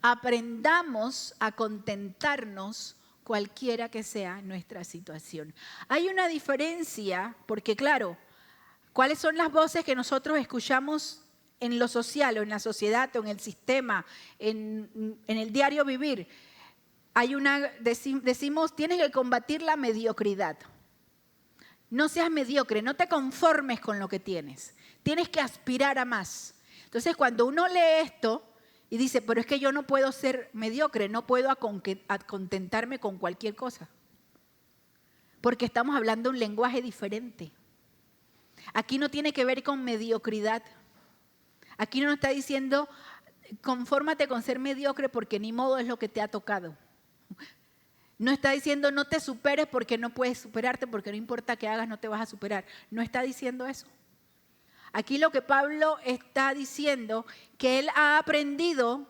[SPEAKER 1] Aprendamos a contentarnos cualquiera que sea nuestra situación. Hay una diferencia, porque claro, ¿cuáles son las voces que nosotros escuchamos en lo social o en la sociedad o en el sistema, en el diario vivir? Decimos, tienes que combatir la mediocridad. No seas mediocre, no te conformes con lo que tienes. Tienes que aspirar a más. Entonces, cuando uno lee esto y dice, pero es que yo no puedo ser mediocre, no puedo contentarme con cualquier cosa. Porque estamos hablando un lenguaje diferente. Aquí no tiene que ver con mediocridad. Aquí no nos está diciendo, confórmate con ser mediocre porque ni modo es lo que te ha tocado. No está diciendo, no te superes porque no puedes superarte, porque no importa qué hagas, no te vas a superar. No está diciendo eso. Aquí lo que Pablo está diciendo, que él ha aprendido,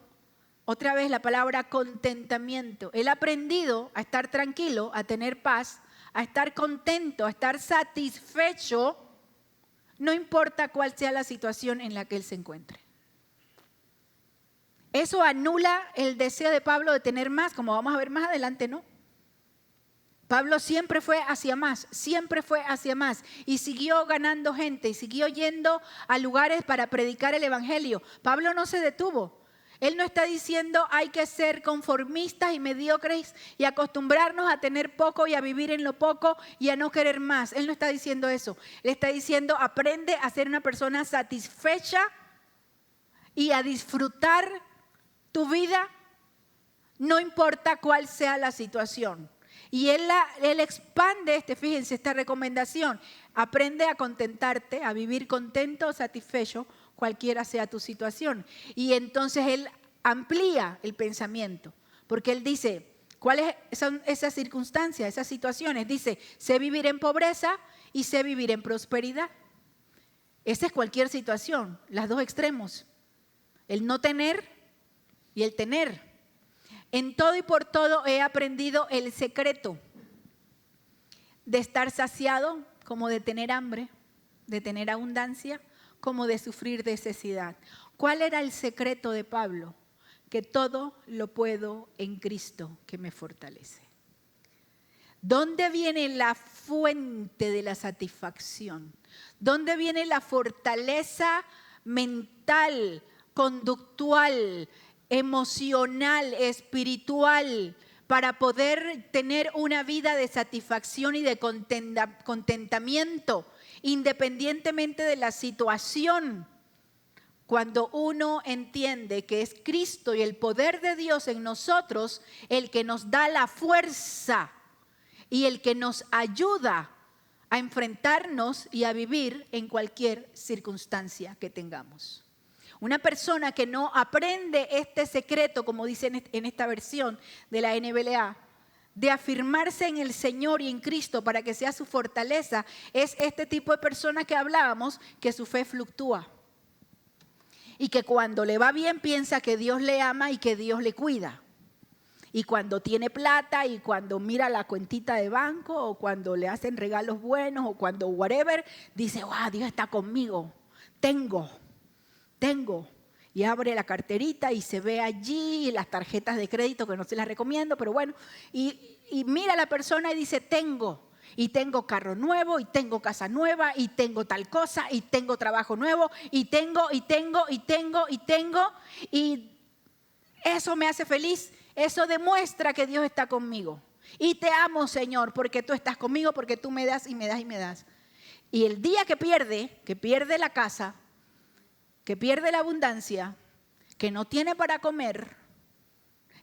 [SPEAKER 1] otra vez la palabra contentamiento. Él ha aprendido a estar tranquilo, a tener paz, a estar contento, a estar satisfecho, no importa cuál sea la situación en la que él se encuentre. Eso anula el deseo de Pablo de tener más, como vamos a ver más adelante, ¿no? Pablo siempre fue hacia más y siguió ganando gente y siguió yendo a lugares para predicar el evangelio. Pablo no se detuvo. Él no está diciendo hay que ser conformistas y mediocres y acostumbrarnos a tener poco y a vivir en lo poco y a no querer más. Él no está diciendo eso. Él está diciendo aprende a ser una persona satisfecha y a disfrutar tu vida, no importa cuál sea la situación. Y él expande fíjense, esta recomendación. Aprende a contentarte, a vivir contento, satisfecho, cualquiera sea tu situación. Y entonces él amplía el pensamiento, porque él dice, ¿cuáles son esas circunstancias, esas situaciones? Dice, sé vivir en pobreza y sé vivir en prosperidad. Esa es cualquier situación, los dos extremos. El no tener y el tener. En todo y por todo he aprendido el secreto de estar saciado, como de tener hambre, de tener abundancia, como de sufrir necesidad. ¿Cuál era el secreto de Pablo? Que todo lo puedo en Cristo que me fortalece. ¿Dónde viene la fuente de la satisfacción? ¿Dónde viene la fortaleza mental, conductual, emocional, espiritual, para poder tener una vida de satisfacción y de contentamiento, independientemente de la situación? Cuando uno entiende que es Cristo y el poder de Dios en nosotros el que nos da la fuerza y el que nos ayuda a enfrentarnos y a vivir en cualquier circunstancia que tengamos. Una persona que no aprende este secreto, como dice en esta versión de la NBLA, de afirmarse en el Señor y en Cristo para que sea su fortaleza, es este tipo de persona que hablábamos, que su fe fluctúa. Y que cuando le va bien piensa que Dios le ama y que Dios le cuida. Y cuando tiene plata y cuando mira la cuentita de banco o cuando le hacen regalos buenos o cuando whatever, dice, wow, Dios está conmigo, tengo. Y abre la carterita y se ve allí las tarjetas de crédito que no se las recomiendo, pero bueno, y mira a la persona y dice, tengo. Y tengo carro nuevo, y tengo casa nueva, y tengo tal cosa, y tengo trabajo nuevo, y eso me hace feliz. Eso demuestra que Dios está conmigo. Y te amo, Señor, porque tú estás conmigo, porque tú me das y me das y me das. Y el día que pierde la casa, que pierde la abundancia, que no tiene para comer,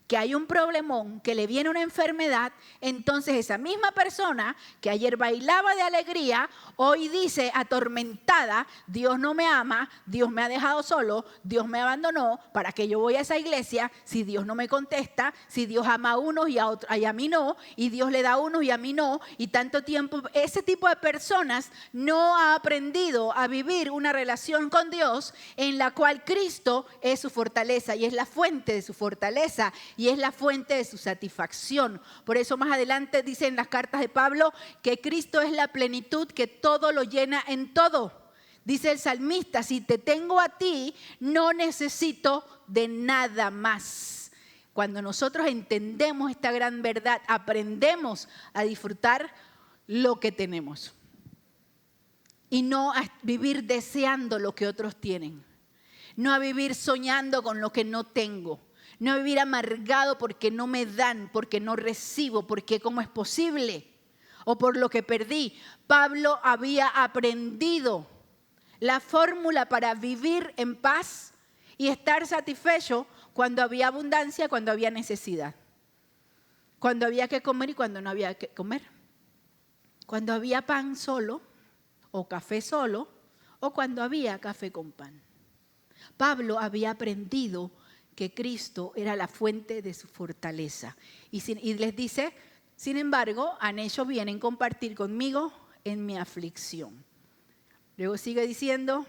[SPEAKER 1] que hay un problemón, que le viene una enfermedad, entonces esa misma persona que ayer bailaba de alegría, hoy dice atormentada, Dios no me ama, Dios me ha dejado solo, Dios me abandonó, ¿para qué yo voy a esa iglesia si Dios no me contesta, si Dios ama a unos y a mí no, y Dios le da a unos y a mí no, y tanto tiempo? Ese tipo de personas no ha aprendido a vivir una relación con Dios en la cual Cristo es su fortaleza y es la fuente de su fortaleza. Y es la fuente de su satisfacción. Por eso más adelante dice en las cartas de Pablo que Cristo es la plenitud que todo lo llena en todo. Dice el salmista, si te tengo a ti, no necesito de nada más. Cuando nosotros entendemos esta gran verdad, aprendemos a disfrutar lo que tenemos. Y no a vivir deseando lo que otros tienen. No a vivir soñando con lo que no tengo. No vivir amargado porque no me dan, porque no recibo, porque cómo es posible, o por lo que perdí. Pablo había aprendido la fórmula para vivir en paz y estar satisfecho cuando había abundancia, cuando había necesidad. Cuando había que comer y cuando no había que comer. Cuando había pan solo o café solo o cuando había café con pan. Pablo había aprendido que Cristo era la fuente de su fortaleza. Y les dice, sin embargo, han hecho bien en compartir conmigo en mi aflicción. Luego sigue diciendo,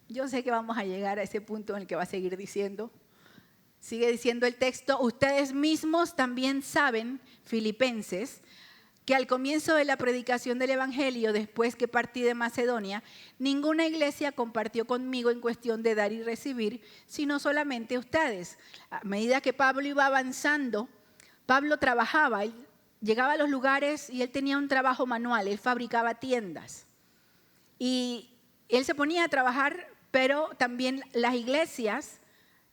[SPEAKER 1] yo sé que vamos a llegar a ese punto en el que va a seguir diciendo. Sigue diciendo el texto, ustedes mismos también saben, Filipenses, que al comienzo de la predicación del Evangelio, después que partí de Macedonia, ninguna iglesia compartió conmigo en cuestión de dar y recibir, sino solamente ustedes. A medida que Pablo iba avanzando, Pablo trabajaba, él llegaba a los lugares y él tenía un trabajo manual, él fabricaba tiendas. Y él se ponía a trabajar, pero también las iglesias,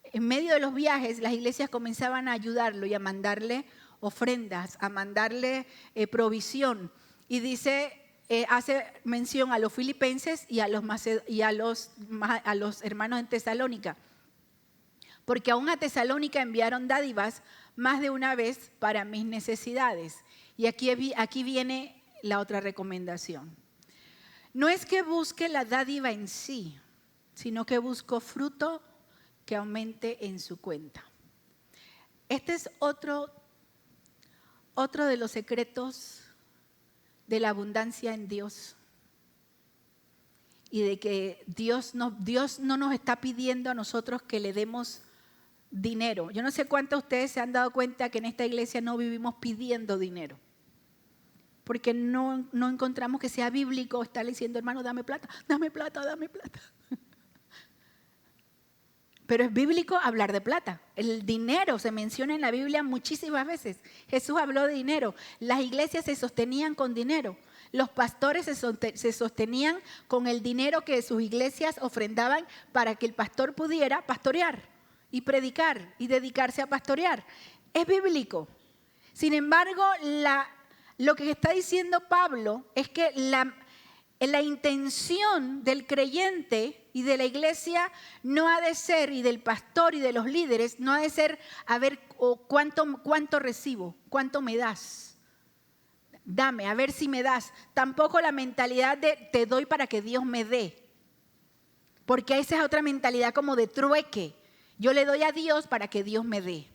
[SPEAKER 1] en medio de los viajes, las iglesias comenzaban a ayudarlo y a mandarle ofrendas, a mandarle provisión. Y dice, hace mención a los filipenses y a los hermanos en Tesalónica. Porque aún a Tesalónica enviaron dádivas más de una vez para mis necesidades. Y aquí viene la otra recomendación. No es que busque la dádiva en sí, sino que busco fruto que aumente en su cuenta. Este es otro de los secretos de la abundancia en Dios y de que Dios no nos está pidiendo a nosotros que le demos dinero. Yo no sé cuántos de ustedes se han dado cuenta que en esta iglesia no vivimos pidiendo dinero, porque no encontramos que sea bíblico estar diciendo, hermano, dame plata, dame plata, dame plata. Pero es bíblico hablar de plata. El dinero se menciona en la Biblia muchísimas veces. Jesús habló de dinero. Las iglesias se sostenían con dinero. Los pastores se sostenían con el dinero que sus iglesias ofrendaban para que el pastor pudiera pastorear y predicar y dedicarse a pastorear. Es bíblico. Sin embargo, lo que está diciendo Pablo es que En la intención del creyente y de la iglesia no ha de ser, y del pastor y de los líderes, no ha de ser a ver cuánto recibo, cuánto me das. Dame, a ver si me das. Tampoco la mentalidad de te doy para que Dios me dé. Porque esa es otra mentalidad como de trueque. Yo le doy a Dios para que Dios me dé.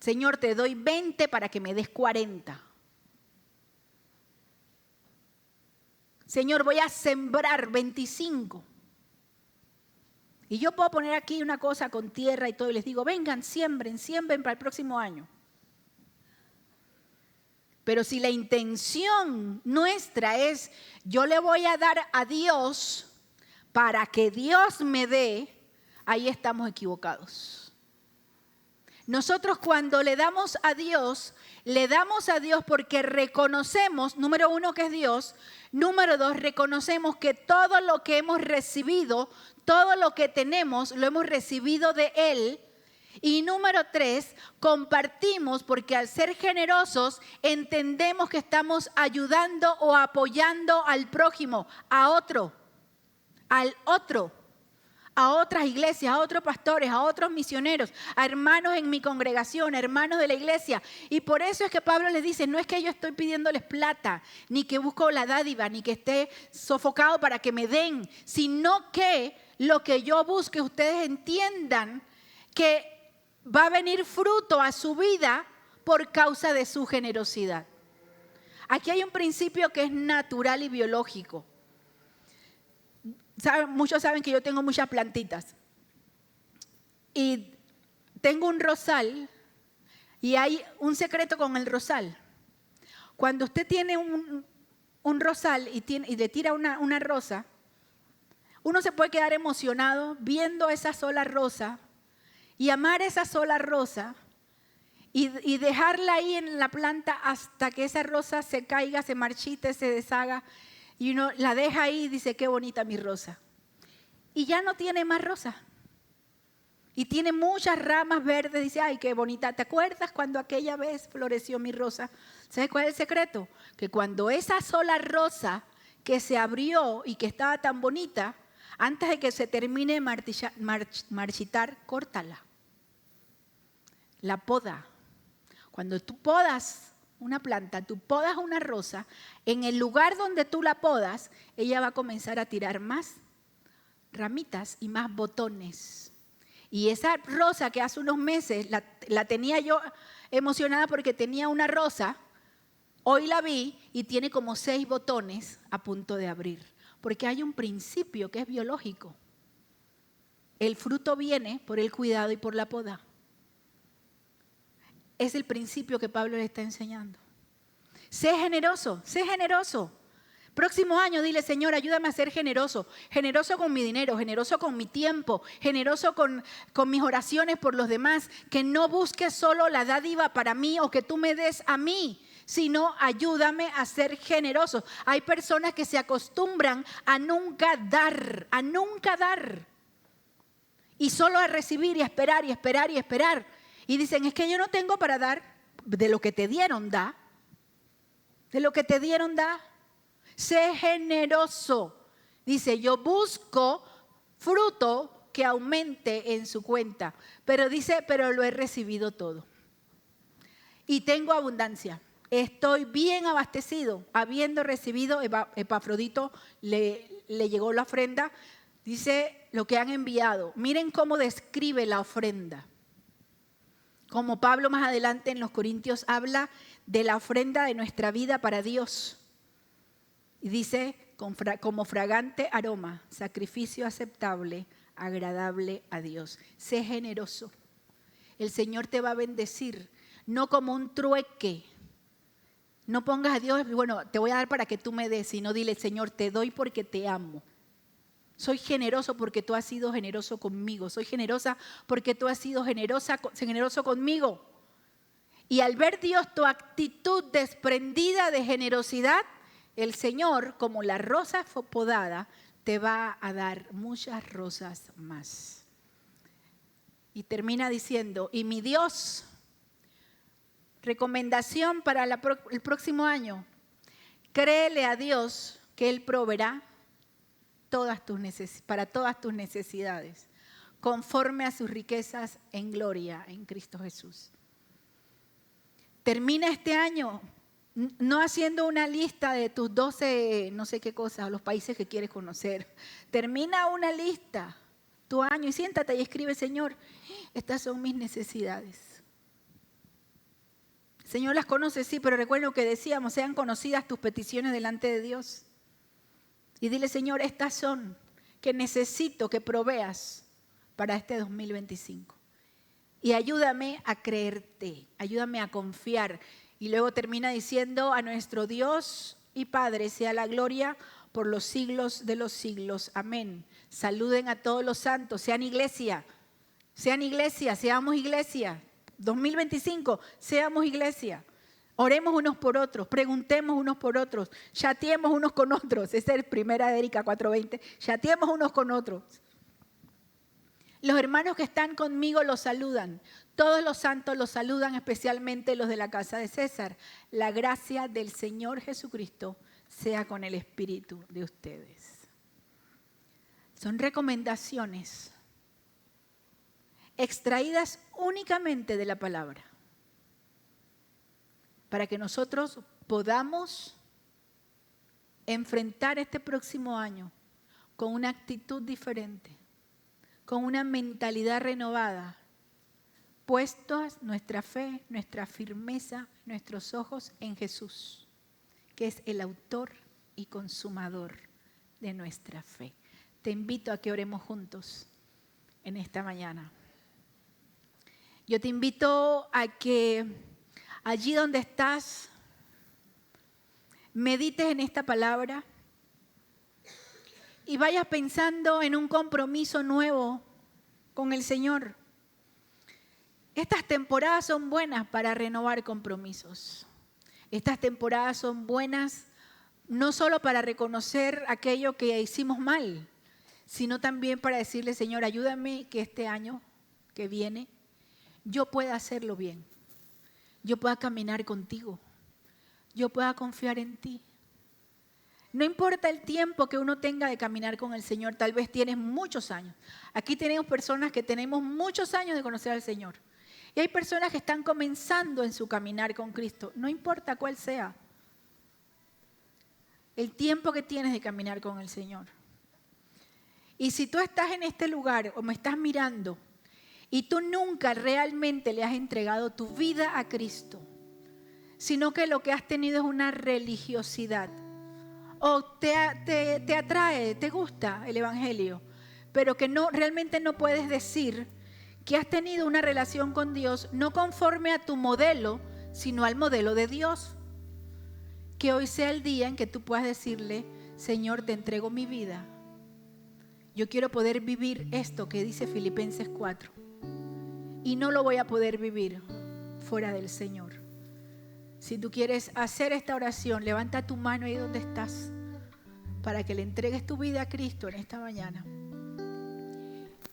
[SPEAKER 1] Señor, te doy 20 para que me des 40. Señor, voy a sembrar 25. Y yo puedo poner aquí una cosa con tierra y todo y les digo, vengan, siembren para el próximo año. Pero si la intención nuestra es, yo le voy a dar a Dios para que Dios me dé, ahí estamos equivocados. Nosotros cuando le damos a Dios porque reconocemos, número uno, que es Dios. Número dos, reconocemos que todo lo que hemos recibido, todo lo que tenemos, lo hemos recibido de Él. Y número tres, compartimos porque al ser generosos entendemos que estamos ayudando o apoyando al prójimo, a otro, a otras iglesias, a otros pastores, a otros misioneros, a hermanos en mi congregación, a hermanos de la iglesia. Y por eso es que Pablo les dice, no es que yo estoy pidiéndoles plata, ni que busco la dádiva, ni que esté sofocado para que me den, sino que lo que yo busque, ustedes entiendan que va a venir fruto a su vida por causa de su generosidad. Aquí hay un principio que es natural y biológico. Muchos saben que yo tengo muchas plantitas y tengo un rosal y hay un secreto con el rosal. Cuando usted tiene un rosal y le tira una rosa, uno se puede quedar emocionado viendo esa sola rosa y amar esa sola rosa y dejarla ahí en la planta hasta que esa rosa se caiga, se marchite, se deshaga. Y uno la deja ahí y dice, qué bonita mi rosa. Y ya no tiene más rosa. Y tiene muchas ramas verdes. Dice, ay, qué bonita. ¿Te acuerdas cuando aquella vez floreció mi rosa? ¿Sabes cuál es el secreto? Que cuando esa sola rosa que se abrió y que estaba tan bonita, antes de que se termine de marchitar, córtala. La poda. Cuando tú podas una planta, tú podas una rosa, en el lugar donde tú la podas, ella va a comenzar a tirar más ramitas y más botones. Y esa rosa que hace unos meses la tenía yo emocionada porque tenía una rosa, hoy la vi y tiene como 6 botones a punto de abrir. Porque hay un principio que es biológico. El fruto viene por el cuidado y por la poda. Es el principio que Pablo le está enseñando. Sé generoso, sé generoso. Próximo año dile, Señor, ayúdame a ser generoso. Generoso con mi dinero, generoso con mi tiempo, generoso con mis oraciones por los demás. Que no busques solo la dádiva para mí o que tú me des a mí, sino ayúdame a ser generoso. Hay personas que se acostumbran a nunca dar, y solo a recibir y a esperar y esperar y esperar. Y dicen, es que yo no tengo para dar. De lo que te dieron, da. De lo que te dieron, da. Sé generoso. Dice, yo busco fruto que aumente en su cuenta. Pero dice, pero lo he recibido todo. Y tengo abundancia. Estoy bien abastecido. Habiendo recibido, Epafrodito le llegó la ofrenda. Dice lo que han enviado. Miren cómo describe la ofrenda. Como Pablo más adelante en los Corintios habla de la ofrenda de nuestra vida para Dios. Y dice, como fragante aroma, sacrificio aceptable, agradable a Dios. Sé generoso. El Señor te va a bendecir, no como un trueque. No pongas a Dios, bueno, te voy a dar para que tú me des, sino dile, Señor, te doy porque te amo. Soy generoso porque tú has sido generoso conmigo. Soy generosa porque tú has sido generoso conmigo. Y al ver Dios tu actitud desprendida de generosidad, el Señor, como la rosa podada, te va a dar muchas rosas más. Y termina diciendo, y mi Dios, recomendación para el próximo año, créele a Dios que Él proveerá para todas tus necesidades, conforme a sus riquezas en gloria en Cristo Jesús. Termina este año no haciendo una lista de tus 12, no sé qué cosas, los países que quieres conocer. Termina una lista, tu año, y siéntate y escribe: Señor, estas son mis necesidades. El Señor las conoce, sí, pero recuerda lo que decíamos: sean conocidas tus peticiones delante de Dios. Y dile: Señor, estas son que necesito que proveas para este 2025. Y ayúdame a creerte, ayúdame a confiar. Y luego termina diciendo: a nuestro Dios y Padre sea la gloria por los siglos de los siglos. Amén. Saluden a todos los santos, sean iglesia, seamos iglesia. 2025, seamos iglesia. Oremos unos por otros, preguntemos unos por otros, chateemos unos con otros. Esa es primera de Erika 4:20. Chateemos unos con otros. Los hermanos que están conmigo los saludan. Todos los santos los saludan, especialmente los de la casa de César. La gracia del Señor Jesucristo sea con el espíritu de ustedes. Son recomendaciones extraídas únicamente de la palabra, para que nosotros podamos enfrentar este próximo año con una actitud diferente, con una mentalidad renovada, puestos nuestra fe, nuestra firmeza, nuestros ojos en Jesús, que es el autor y consumador de nuestra fe. Te invito a que oremos juntos en esta mañana. Yo te invito a que allí donde estás, medites en esta palabra y vayas pensando en un compromiso nuevo con el Señor. Estas temporadas son buenas para renovar compromisos. Estas temporadas son buenas no solo para reconocer aquello que hicimos mal, sino también para decirle: Señor, ayúdame que este año que viene yo pueda hacerlo bien. Yo pueda caminar contigo, yo pueda confiar en ti. No importa el tiempo que uno tenga de caminar con el Señor, tal vez tienes muchos años. Aquí tenemos personas que tenemos muchos años de conocer al Señor. Y hay personas que están comenzando en su caminar con Cristo, no importa cuál sea el tiempo que tienes de caminar con el Señor. Y si tú estás en este lugar o me estás mirando y tú nunca realmente le has entregado tu vida a Cristo, sino que lo que has tenido es una religiosidad, o te atrae, te gusta el Evangelio, pero que realmente no puedes decir que has tenido una relación con Dios no conforme a tu modelo, sino al modelo de Dios. Que hoy sea el día en que tú puedas decirle: Señor, te entrego mi vida. Yo quiero poder vivir esto que dice Filipenses 4. Y no lo voy a poder vivir fuera del Señor. Si tú quieres hacer esta oración, levanta tu mano ahí donde estás, para que le entregues tu vida a Cristo en esta mañana.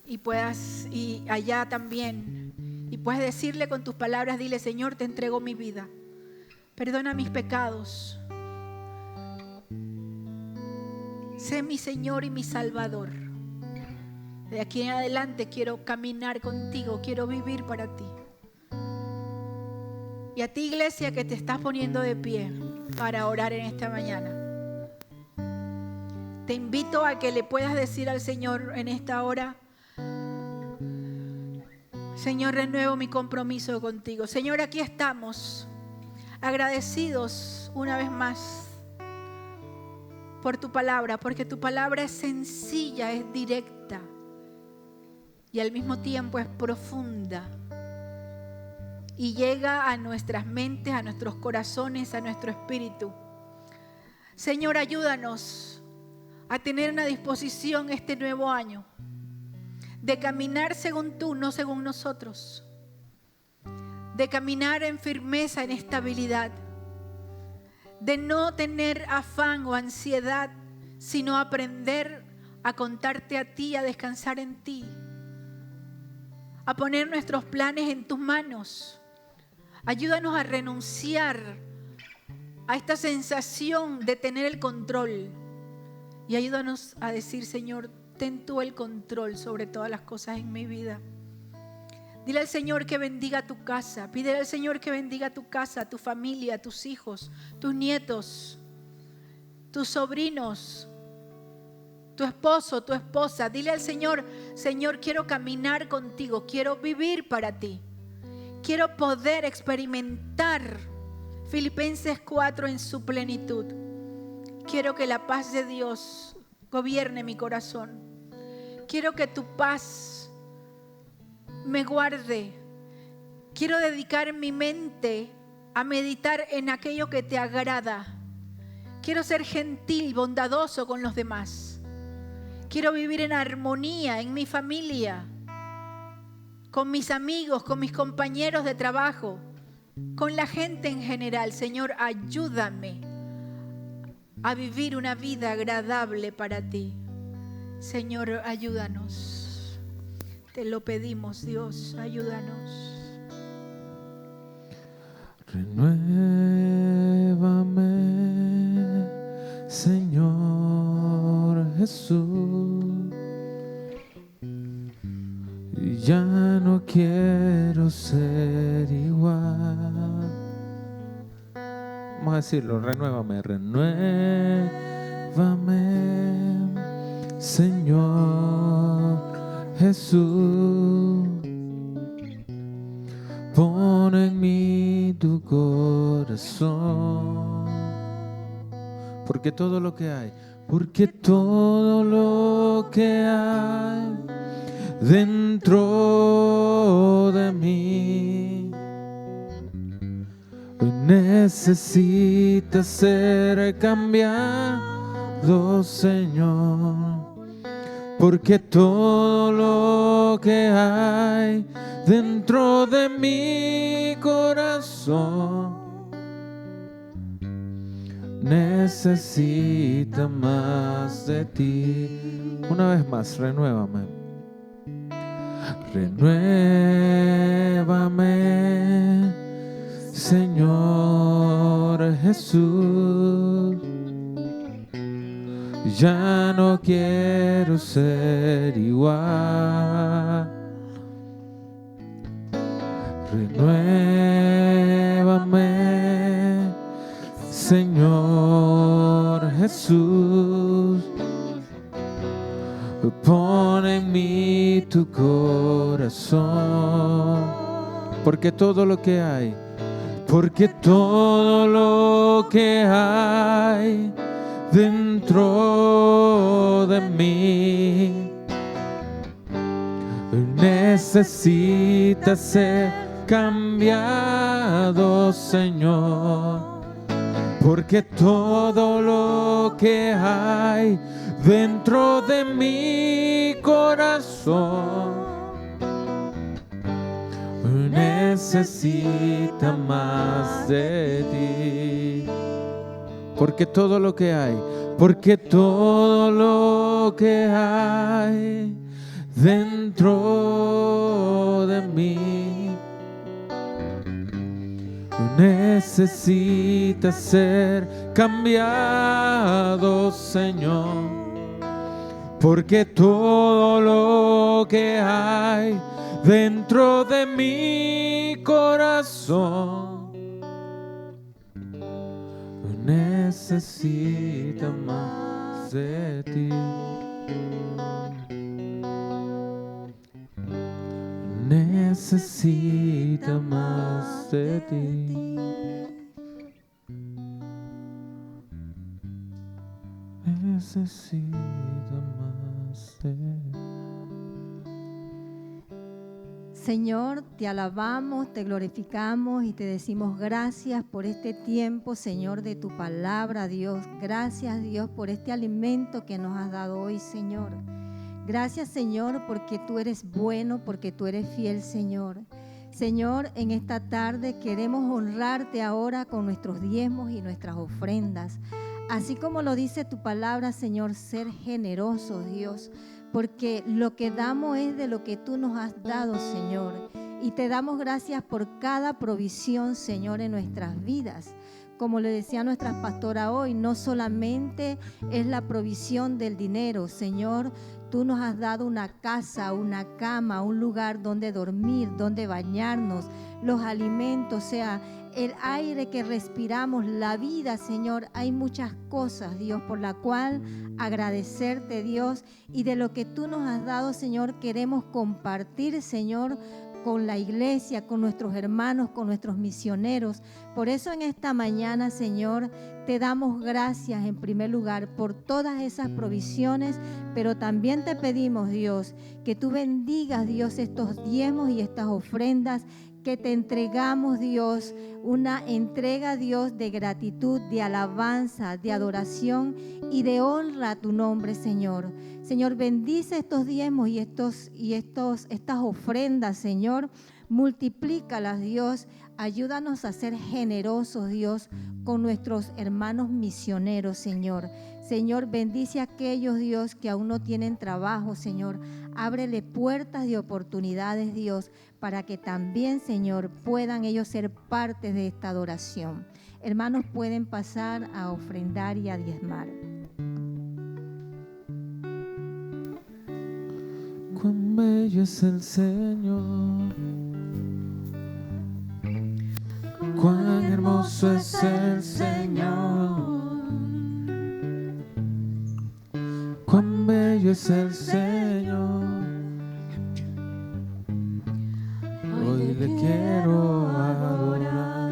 [SPEAKER 1] Y allá también, y puedes decirle con tus palabras: dile: Señor, te entrego mi vida. Perdona mis pecados. Sé mi Señor y mi Salvador. De aquí en adelante quiero caminar contigo, quiero vivir para ti. Y a ti, iglesia, que te estás poniendo de pie para orar en esta mañana, te invito a que le puedas decir al Señor en esta hora: Señor, renuevo mi compromiso contigo. Señor, aquí estamos, agradecidos una vez más por tu palabra, porque tu palabra es sencilla, es directa y al mismo tiempo es profunda y llega a nuestras mentes, a nuestros corazones, a nuestro espíritu. Señor, ayúdanos a tener una disposición este nuevo año de caminar según tú, no según nosotros, de caminar en firmeza, en estabilidad, de no tener afán o ansiedad, sino aprender a contarte a ti, a descansar en ti, a poner nuestros planes en tus manos. Ayúdanos a renunciar a esta sensación de tener el control, Y ayúdanos a decir, Señor, ten tú el control sobre todas las cosas en mi vida. Dile al Señor que bendiga tu casa. Pídele al Señor que bendiga tu casa, tu familia, tus hijos, tus nietos, tus sobrinos, tu esposo, tu esposa. Dile al Señor, Señor, quiero caminar contigo, quiero vivir para ti. Quiero poder experimentar Filipenses 4 en su plenitud. Quiero que la paz de Dios gobierne mi corazón. Quiero que tu paz me guarde. Quiero dedicar mi mente a meditar en aquello que te agrada. Quiero ser gentil, bondadoso con los demás. Quiero vivir en armonía en mi familia, con mis amigos, con mis compañeros de trabajo, con la gente en general. Señor, ayúdame a vivir una vida agradable para ti. Señor, ayúdanos. Te lo pedimos, Dios, ayúdanos.
[SPEAKER 2] Renuévame, Señor Jesús. Ya no quiero ser igual. Vamos a decirlo, renuévame, renuévame, Señor Jesús. Pon en mí tu corazón, porque todo lo que hay dentro de mí necesita ser cambiado, Señor, porque todo lo que hay dentro de mi corazón necesita más de ti. Una vez más, renuévame. Renuévame, Señor Jesús. Ya no quiero ser igual. Renuévame, Señor Jesús. Pon en mí tu corazón, porque todo lo que hay dentro de mí necesita ser cambiado, Señor, porque todo lo que hay dentro de mi corazón necesita más de ti. Porque todo lo que hay dentro de mí necesita ser cambiado, Señor, porque todo lo que hay dentro de mi corazón necesita más de ti. Necesita más de ti. Necesita más de ti.
[SPEAKER 3] Señor, te alabamos, te glorificamos y te decimos gracias por este tiempo, Señor, de tu palabra, Dios. Gracias, Dios, por este alimento que nos has dado hoy, Señor. Gracias, Señor, porque tú eres bueno, porque tú eres fiel, Señor. Señor, en esta tarde queremos honrarte ahora con nuestros diezmos y nuestras ofrendas. Así como lo dice tu palabra, Señor, ser generosos, Dios, porque lo que damos es de lo que tú nos has dado, Señor. Y te damos gracias por cada provisión, Señor, en nuestras vidas. Como le decía nuestra pastora hoy, no solamente es la provisión del dinero, Señor, tú nos has dado una casa, una cama, un lugar donde dormir, donde bañarnos, los alimentos, o sea, el aire que respiramos, la vida, Señor. Hay muchas cosas, Dios, por la cual agradecerte, Dios, y de lo que tú nos has dado, Señor, queremos compartir, Señor, con la iglesia, con nuestros hermanos, con nuestros misioneros. Por eso en esta mañana, Señor, te damos gracias en primer lugar por todas esas provisiones, pero también te pedimos, Dios, que tú bendigas, Dios, estos diezmos y estas ofrendas que te entregamos, Dios, una entrega, Dios, de gratitud, de alabanza, de adoración y de honra a tu nombre, Señor. Señor, bendice estos diezmos y estas ofrendas, Señor. Multiplícalas, Dios. Ayúdanos a ser generosos, Dios, con nuestros hermanos misioneros, Señor. Señor, bendice a aquellos, Dios, que aún no tienen trabajo, Señor. Ábrele puertas de oportunidades, Dios, para que también, Señor, puedan ellos ser parte de esta adoración. Hermanos, pueden pasar a ofrendar y a diezmar.
[SPEAKER 2] Cuán bello es el Señor, cuán hermoso es el Señor, cuán bello es el Señor. Hoy le quiero adorar.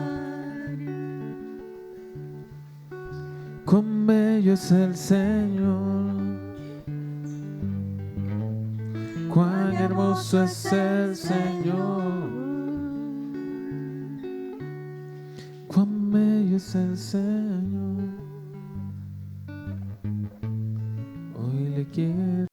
[SPEAKER 2] Cuán bello es el Señor, cuán hermoso es el Señor, cuán bello es el Señor. Hoy le quiero